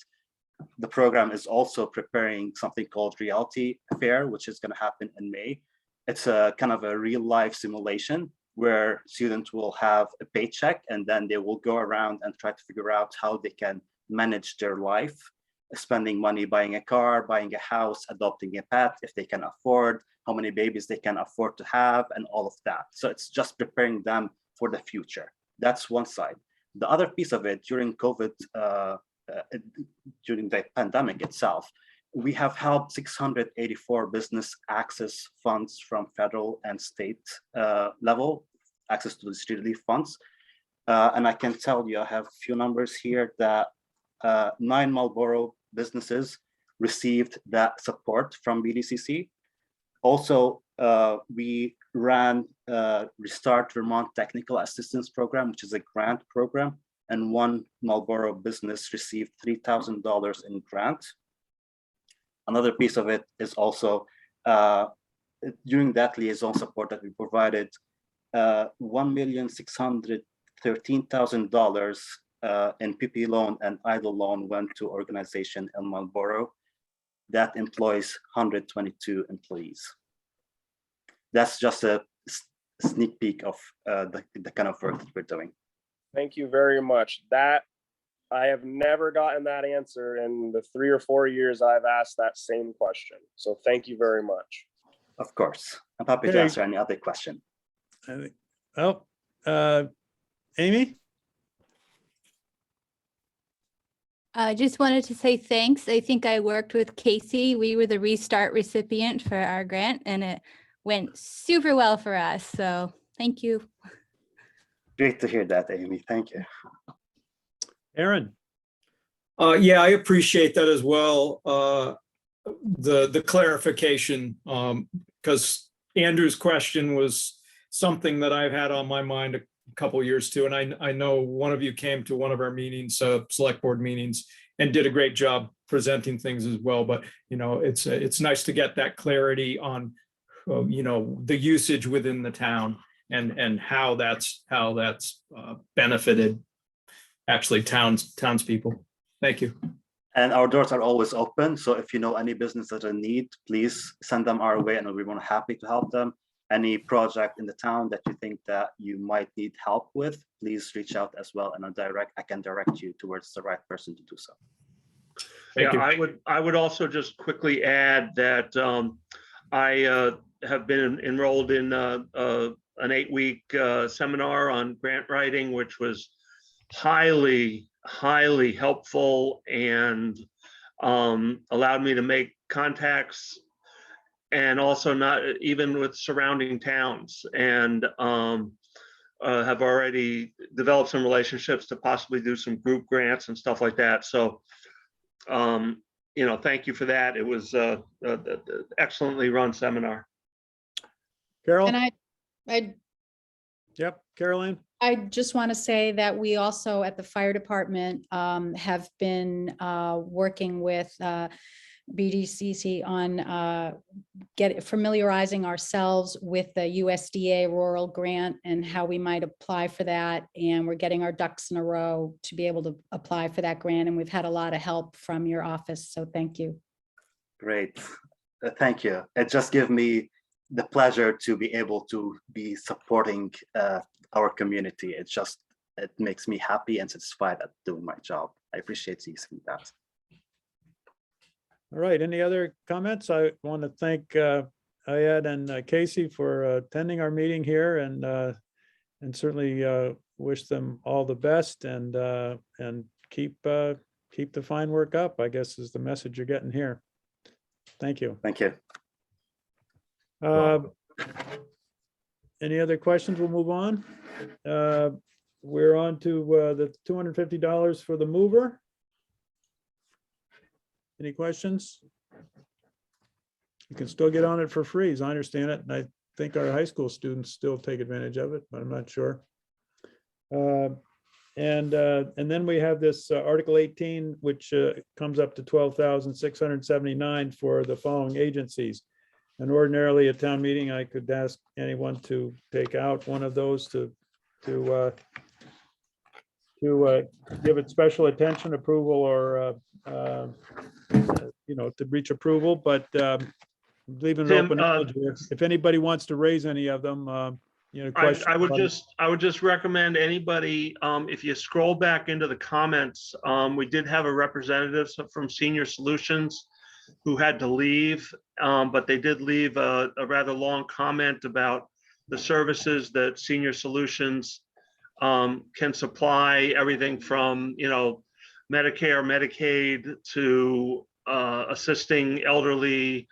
The program is also preparing something called Reality Fair, which is going to happen in May. It's a kind of a real life simulation where students will have a paycheck and then they will go around and try to figure out how they can manage their life, spending money, buying a car, buying a house, adopting a pet if they can afford, how many babies they can afford to have, and all of that. So it's just preparing them for the future. That's one side. The other piece of it, during COVID, during the pandemic itself, we have helped 684 business access funds from federal and state level, access to the street relief funds. And I can tell you, I have a few numbers here that 9 Marlborough businesses received that support from BDCC. Also, we ran Restart Vermont Technical Assistance Program, which is a grant program, and 1 Marlborough business received $3,000 in grant. Another piece of it is also during that liaison support that we provided, $1,613,000 in PP loan and idle loan went to organization in Marlborough that employs 122 employees. That's just a sneak peek of the kind of work that we're doing. Thank you very much. That I have never gotten that answer in the 3 or 4 years I've asked that same question. So thank you very much. Of course. I'm happy to answer any other question. Amy? I just wanted to say thanks. I think I worked with Casey. We were the Restart recipient for our grant and it went super well for us. So thank you. Great to hear that, Amy. Thank you. Aaron? Yeah, I appreciate that as well. The clarification, because Andrew's question was something that I've had on my mind a couple years too. And I know one of you came to one of our meetings, select board meetings, and did a great job presenting things as well. But, you know, it's nice to get that clarity on, you know, the usage within the town and how that's benefited actually townspeople. Thank you. And our doors are always open. So if you know any business that are in need, please send them our way and we'll be happy to help them. Any project in the town that you think that you might need help with, please reach out as well. And I can direct you towards the right person to do so. Yeah, I would also just quickly add that I have been enrolled in an 8-week seminar on grant writing, which was highly helpful and allowed me to make contacts, and also not even with surrounding towns, and have already developed some relationships to possibly do some group grants and stuff like that. So, you know, thank you for that. It was an excellently run seminar. Carol? And I Yep, Caroline? I just want to say that we also at the fire department have been working with BDCC on familiarizing ourselves with the USDA rural grant and how we might apply for that. And we're getting our ducks in a row to be able to apply for that grant. And we've had a lot of help from your office. So thank you. Great. Thank you. It just gives me the pleasure to be able to be supporting our community. It makes me happy and satisfied at doing my job. I appreciate you saying that. All right, any other comments? I want to thank Ayad and Casey for attending our meeting here, and certainly wish them all the best, and keep the fine work up, I guess is the message you're getting here. Thank you. Thank you. Any other questions? We'll move on. We're on to the $250 for the mover. Any questions? You can still get on it for free, as I understand it. And I think our high school students still take advantage of it, but I'm not sure. And then we have this Article 18, which comes up to $12,679 for the following agencies. And ordinarily at town meeting, I could ask anyone to take out one of those to give it special attention, approval, or to reach approval, but leaving it Tim, open. If anybody wants to raise any of them, questions. I would just recommend anybody, if you scroll back into the comments, we did have a representative from Senior Solutions who had to leave, but they did leave a rather long comment about the services that Senior Solutions can supply, everything from, Medicare, Medicaid to assisting elderly,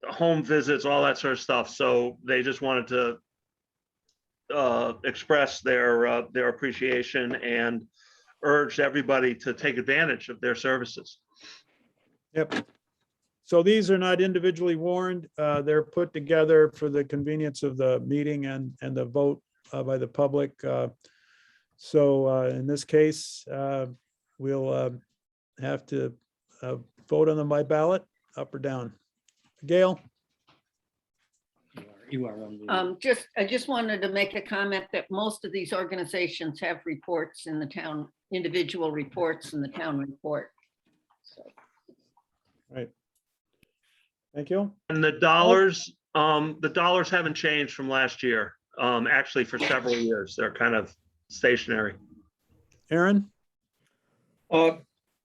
home visits, all that sort of stuff. So they just wanted to express their appreciation and urged everybody to take advantage of their services. Yep. So these are not individually warned. They're put together for the convenience of the meeting and the vote by the public. So in this case, we'll have to vote on them by ballot, up or down. Gail? You are on the. I just wanted to make a comment that most of these organizations have reports in the town, individual reports in the town report. So. Right. Thank you. And the dollars haven't changed from last year. Actually, for several years, they're kind of stationary. Aaron?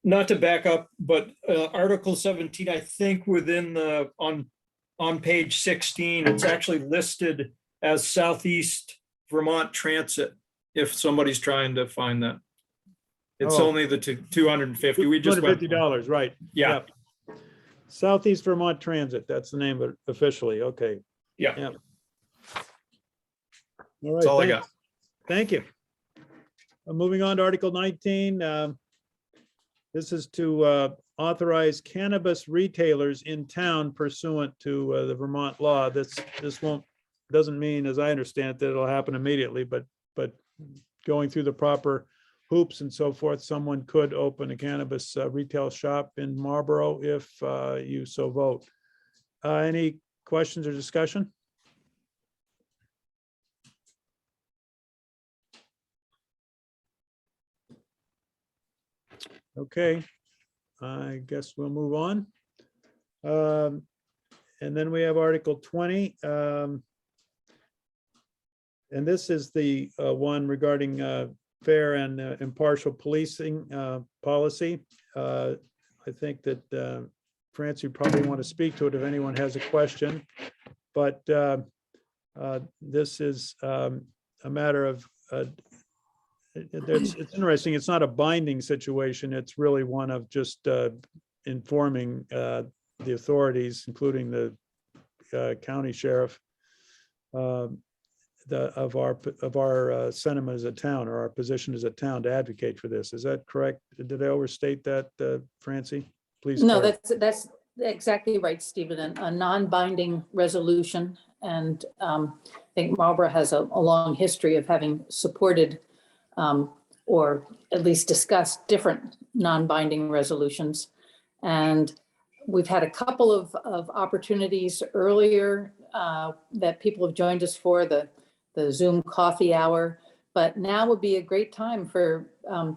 Not to back up, but Article 17, I think within the, on page 16, it's actually listed as Southeast Vermont Transit, if somebody's trying to find that. It's only the 250. We just went. $250, right. Yeah. Yep. Southeast Vermont Transit, that's the name of it officially. Okay. Yeah. Yep. All right. That's all I got. Thank you. Moving on to Article 19. This is to authorize cannabis retailers in town pursuant to the Vermont law. This doesn't mean, as I understand it, that it'll happen immediately, but going through the proper hoops and so forth, someone could open a cannabis retail shop in Marlboro if you so vote. Any questions or discussion? Okay, I guess we'll move on. And then we have Article 20. And this is the one regarding fair and impartial policing policy. I think that France, you probably want to speak to it if anyone has a question, but this is a matter of it's interesting. It's not a binding situation. It's really one of just informing the authorities, including the county sheriff, of our sentiment as a town, or our position as a town to advocate for this. Is that correct? Did I overstate that, Francie? Please. No, clarify. that's exactly right, Stephen, a non-binding resolution. And I think Marlborough has a long history of having supported or at least discussed different non-binding resolutions. And we've had a couple of opportunities earlier that people have joined us for, the Zoom coffee hour. But now would be a great time for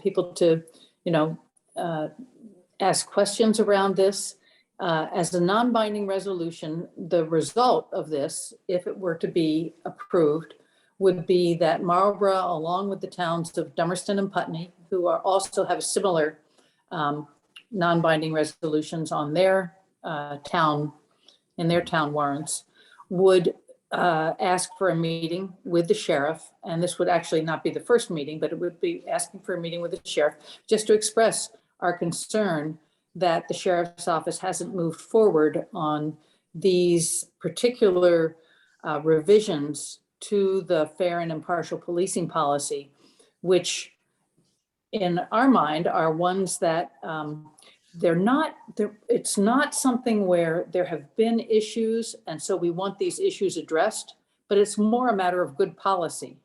people to, ask questions around this. As a non-binding resolution, the result of this, if it were to be approved, would be that Marlborough, along with the towns of Dummerston and Putney, who are also have similar non-binding resolutions on their town warrants, would ask for a meeting with the sheriff. And this would actually not be the first meeting, but it would be asking for a meeting with the sheriff just to express our concern that the sheriff's office hasn't moved forward on these particular revisions to the fair and impartial policing policy, which in our mind are ones that it's not something where there have been issues, and so we want these issues addressed, but it's more a matter of good policy,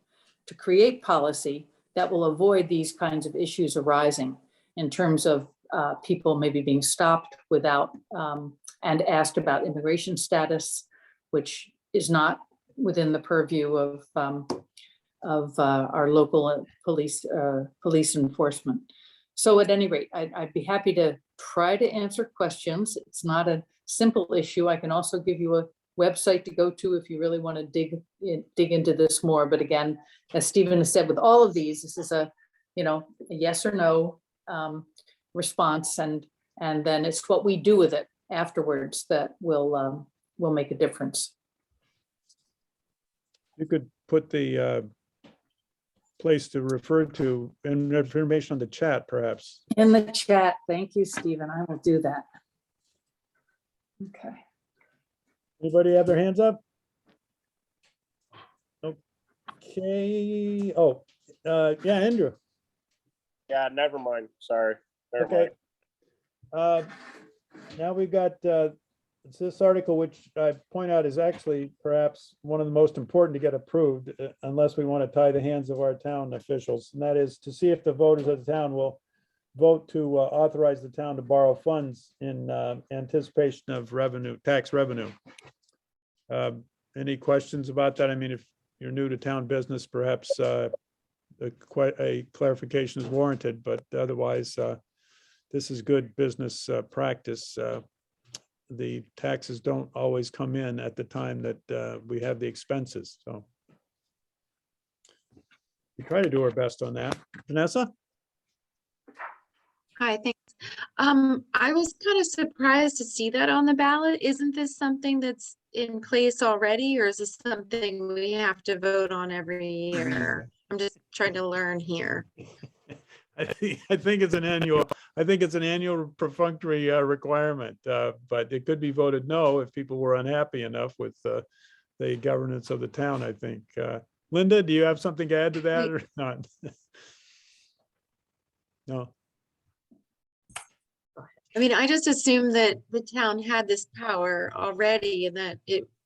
to create policy that will avoid these kinds of issues arising in terms of people maybe being stopped without and asked about immigration status, which is not within the purview of our local police enforcement. So at any rate, I'd be happy to try to answer questions. It's not a simple issue. I can also give you a website to go to if you really want to dig into this more. But again, as Stephen has said, with all of these, this is a yes or no response, and then it's what we do with it afterwards that will make a difference. You could put the place to refer to and information on the chat, perhaps. In the chat. Thank you, Stephen. I will do that. Okay. Anybody have their hands up? Okay. Oh, yeah, Andrew. Yeah, never mind. Sorry. Never Okay. mind. Now we've got it's this article, which I point out is actually perhaps one of the most important to get approved, unless we want to tie the hands of our town officials. And that is to see if the voters of the town will vote to authorize the town to borrow funds in anticipation of tax revenue. Any questions about that? I mean, if you're new to town business, perhaps quite a clarification is warranted, but otherwise, this is good business practice. The taxes don't always come in at the time that we have the expenses, so we try to do our best on that. Vanessa? Hi, thanks. I was kind of surprised to see that on the ballot. Isn't this something that's in place already, or is this something we have to vote on every year? I'm just trying to learn here. I think it's an annual perfunctory requirement, but it could be voted no if people were unhappy enough with the governance of the town, I think. Linda, do you have something to add to that or not? No. I mean, I just assumed that the town had this power already and that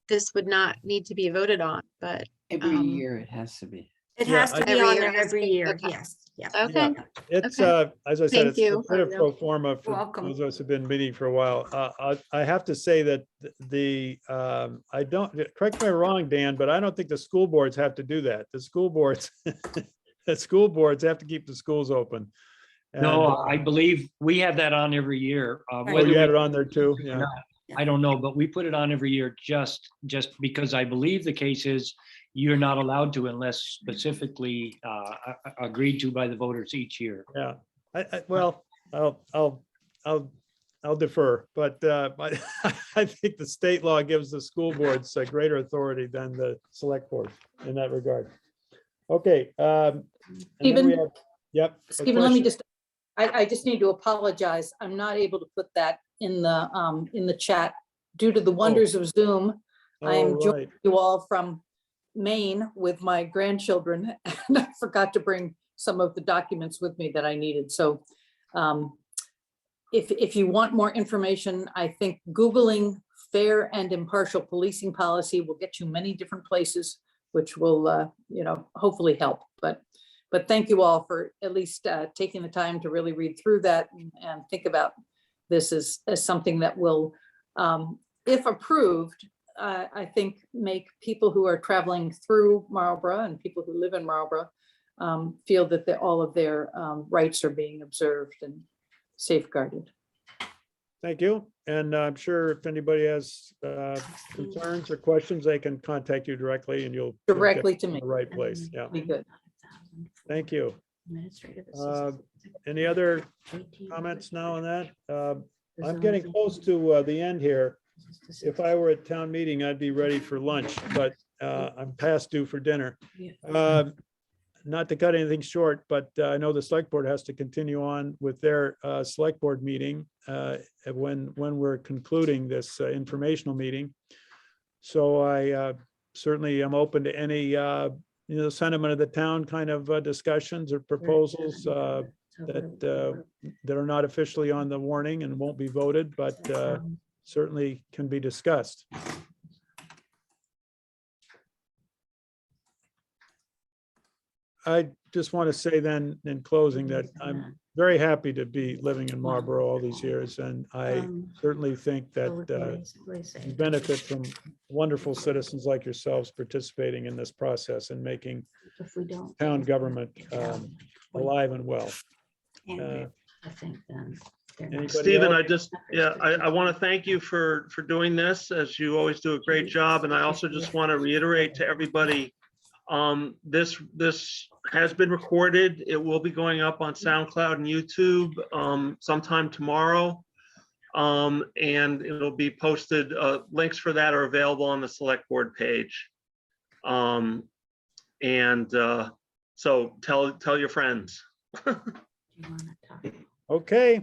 this would not need to be voted on, but. Every year it has to be. It has to be Every on year there it has to every be, year. okay. Yes. Yeah. Okay. It's, Okay. as I said, Thank it's a you. bit of pro forma for Welcome. those of us who've been meeting for a while. I have to say that I don't, correct me if I'm wrong, Dan, but I don't think the school boards have to do that. The school boards, the school boards have to keep the schools open. No, And, I believe we have that on every year. oh, Whether you had we- it on there too? or Yeah. not, I don't know, but we put it on every year just because I believe the case is you're not allowed to unless specifically agreed to by the voters each year. Yeah, well, I'll defer, but I think the state law gives the school boards a greater authority than the select board in that regard. Okay. And then we Stephen? have, yep. a Stephen, let me question. just, I just need to apologize. I'm not able to put that in the chat due to the wonders of Zoom. I am Oh, joining right. you all from Maine with my grandchildren, and I forgot to bring some of the documents with me that I needed. So if you want more information, I think Googling fair and impartial policing policy will get you many different places, which will, hopefully help. But thank you all for at least taking the time to really read through that and think about this as something that will, if approved, I think make people who are traveling through Marlborough and people who live in Marlborough feel that all of their rights are being observed and safeguarded. Thank you. And I'm sure if anybody has concerns or questions, they can contact you directly and you'll get Directly to in me. the right place. Yeah. Be good. Thank you. Any other comments now on that? I'm getting close to the end here. If I were at town meeting, I'd be ready for lunch, but I'm past due for dinner. Not to cut anything short, but I know the select board has to continue on with their select board meeting when we're concluding this informational meeting. So I certainly am open to any sentiment of the town kind of discussions or proposals that are not officially on the warning and won't be voted, but certainly can be discussed. I just want to say then in closing that I'm very happy to be living in Marlborough all these years. And I certainly think that you benefit from wonderful citizens like yourselves participating in this process and making town government alive and well. Stephen, I want to thank you for doing this, as you always do a great job. And I also just want to reiterate to everybody, this has been recorded. It will be going up on SoundCloud and YouTube sometime tomorrow. And it'll be posted. Links for that are available on the select board page. So tell your friends. Okay.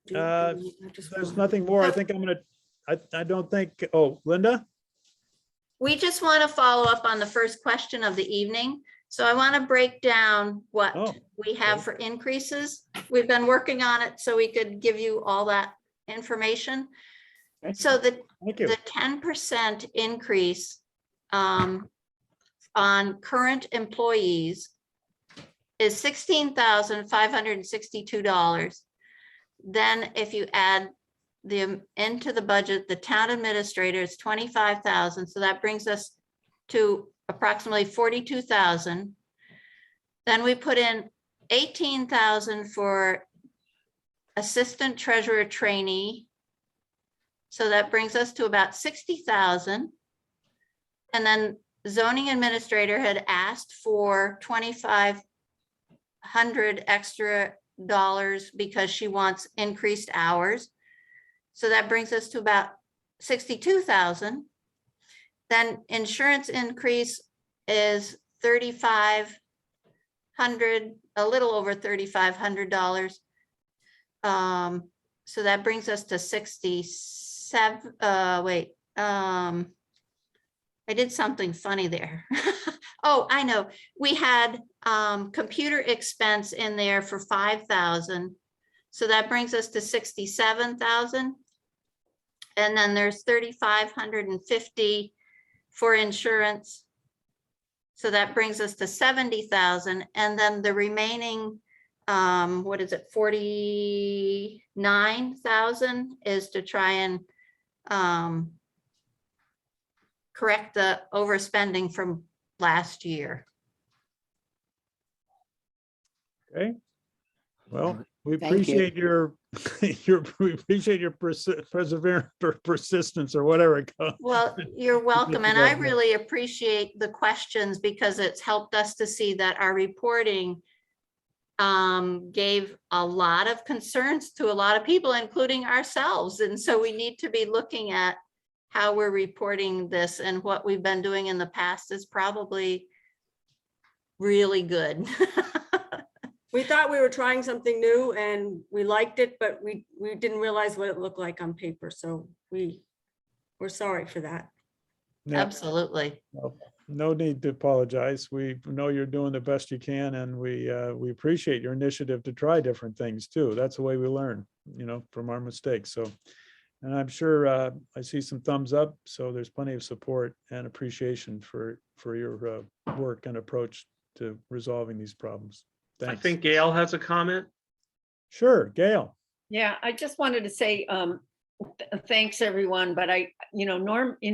There's nothing more. I think I'm gonna, I don't think, oh, Linda? We just want to follow up on the first question of the evening. So I want to break down what we have for increases. We've been working on it so we could give you all that information. So the 10% increase on current employees is $16,562. Then if you add into the budget, the town administrator is 25,000. So that brings us to approximately 42,000. Then we put in 18,000 for assistant treasurer trainee. So that brings us to about 60,000. And then zoning administrator had asked for 2,500 extra dollars because she wants increased hours. So that brings us to about 62,000. Then insurance increase is 3,500, a little over $3,500. So that brings us to 67. I did something funny there. Oh, I know. We had computer expense in there for 5,000. So that brings us to 67,000. And then there's 3,550 for insurance. So that brings us to 70,000. And then the remaining, 49,000 is to try and correct the overspending from last year. Okay. Well, we Thank you. appreciate we appreciate your perseverance or persistence or whatever it goes. Well, you're welcome. And I really appreciate the questions because it's helped us to see that our reporting gave a lot of concerns to a lot of people, including ourselves. And so we need to be looking at how we're reporting this, and what we've been doing in the past is probably really good. We thought we were trying something new and we liked it, but we didn't realize what it looked like on paper. So we're sorry for that. Yeah. Absolutely. Well, No need to apologize. We know you're doing the best you can, and we appreciate your initiative to try different things too. That's the way we learn, from our mistakes. So, and I'm sure I see some thumbs up, so there's plenty of support and appreciation for your work and approach to resolving these problems. I Thanks. think Gail has a comment. Sure, Gail. Yeah, I just wanted to say, thanks everyone, but in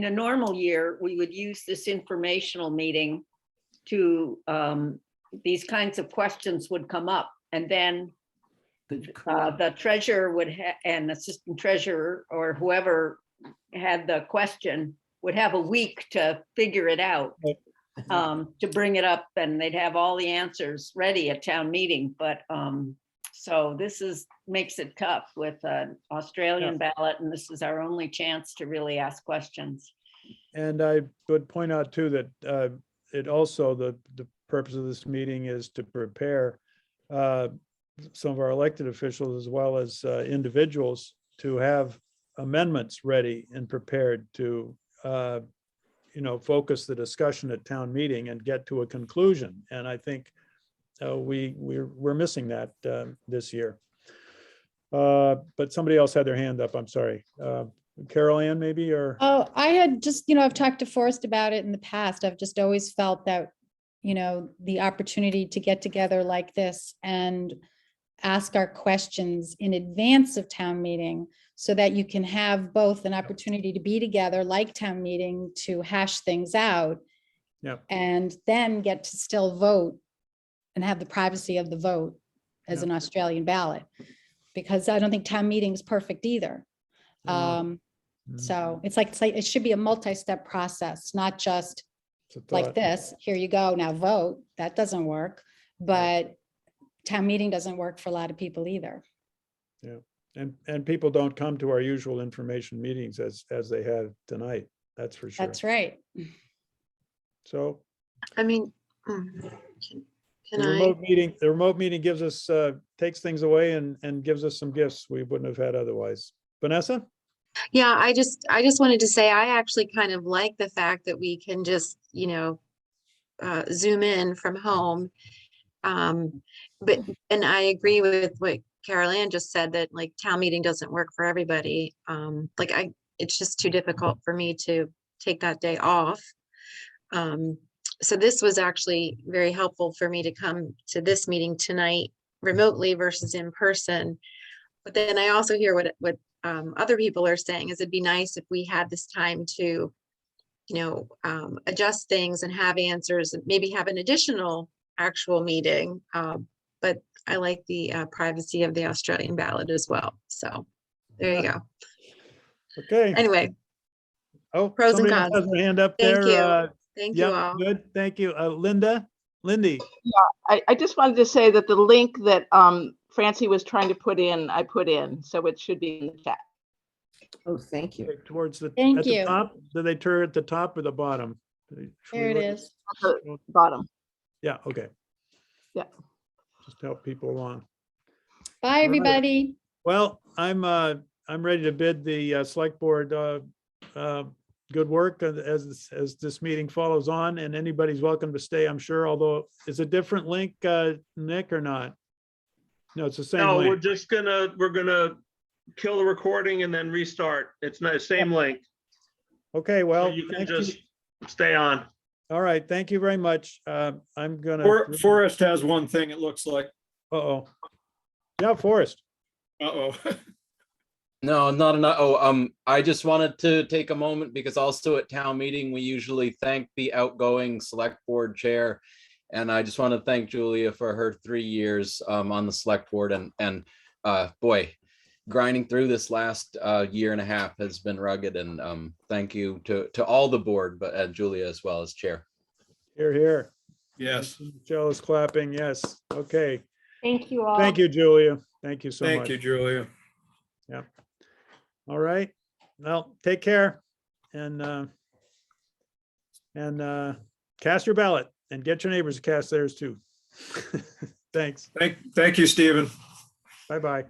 a normal year, we would use this informational meeting to, these kinds of questions would come up, and then the treasurer and assistant treasurer or whoever had the question would have a week to figure it out, to bring it up, and they'd have all the answers ready at town meeting. But so this makes it tough with an Australian ballot, and this is our only chance to really ask questions. And I would point out too that it also, the purpose of this meeting is to prepare some of our elected officials as well as individuals to have amendments ready and prepared to focus the discussion at town meeting and get to a conclusion. And I think we're missing that this year. But somebody else had their hand up. I'm sorry. Carol Ann, maybe, or? Oh, I had just, I've talked to Forrest about it in the past. I've just always felt that, the opportunity to get together like this and ask our questions in advance of town meeting so that you can have both an opportunity to be together like town meeting to hash things out. Yep. And then get to still vote and have the privacy of the vote as an Australian ballot, because I don't think town meeting is perfect either. So it's like it should be a multi-step process, not just like this, here you go, now vote. That doesn't work, but town meeting doesn't work for a lot of people either. Yeah, and people don't come to our usual information meetings as they have tonight. That's for sure. That's right. So. I mean, The remote meeting gives us, takes things away and gives us some gifts we wouldn't have had otherwise. Vanessa? Yeah, I just wanted to say, I actually kind of like the fact that we can just, zoom in from home. And I agree with what Carol Ann just said, that like town meeting doesn't work for everybody. It's just too difficult for me to take that day off. So this was actually very helpful for me to come to this meeting tonight remotely versus in person. But then I also hear what other people are saying is it'd be nice if we had this time to, adjust things and have answers and maybe have an additional actual meeting. But I like the privacy of the Australian ballot as well. So there you go. Okay. Anyway. Oh, pros and somebody else cons. has their hand up Thank there. you. Thank you all. Good. Thank you. Lindy. Yeah, I just wanted to say that the link that Francie was trying to put in, I put in, so it should be in the chat. Oh, thank you. Towards the, Thank at you. the top, do they turn at the top or the bottom? There it is. At the bottom. Yeah, okay. Yeah. Just help people along. Bye, everybody. Well, I'm ready to bid the select board good work as this meeting follows on, and anybody's welcome to stay, I'm sure, although is a different link, Nick, or not? No, it's the same No, link. we're gonna kill the recording and then restart. It's not the same link. Okay, So well, you can thank just stay on. All right, thank you very much. I'm gonna. Forrest has one thing, it looks like. Uh-oh. Yeah, Forrest. Uh-oh. No, not enough. Oh, I just wanted to take a moment because also at town meeting, we usually thank the outgoing select board chair. And I just want to thank Julia for her 3 years on the select board, and boy, grinding through this last year and a half has been rugged, and thank you to all the board, but Julia as well as chair. Here, here. Yes. Joe is clapping, yes. Okay. Thank you all. Thank you, Julia. Thank you so much. Thank you, Julia. Yeah. All right. Well, take care and cast your ballot and get your neighbors to cast theirs too. Thanks. Thank you, Stephen. Bye-bye.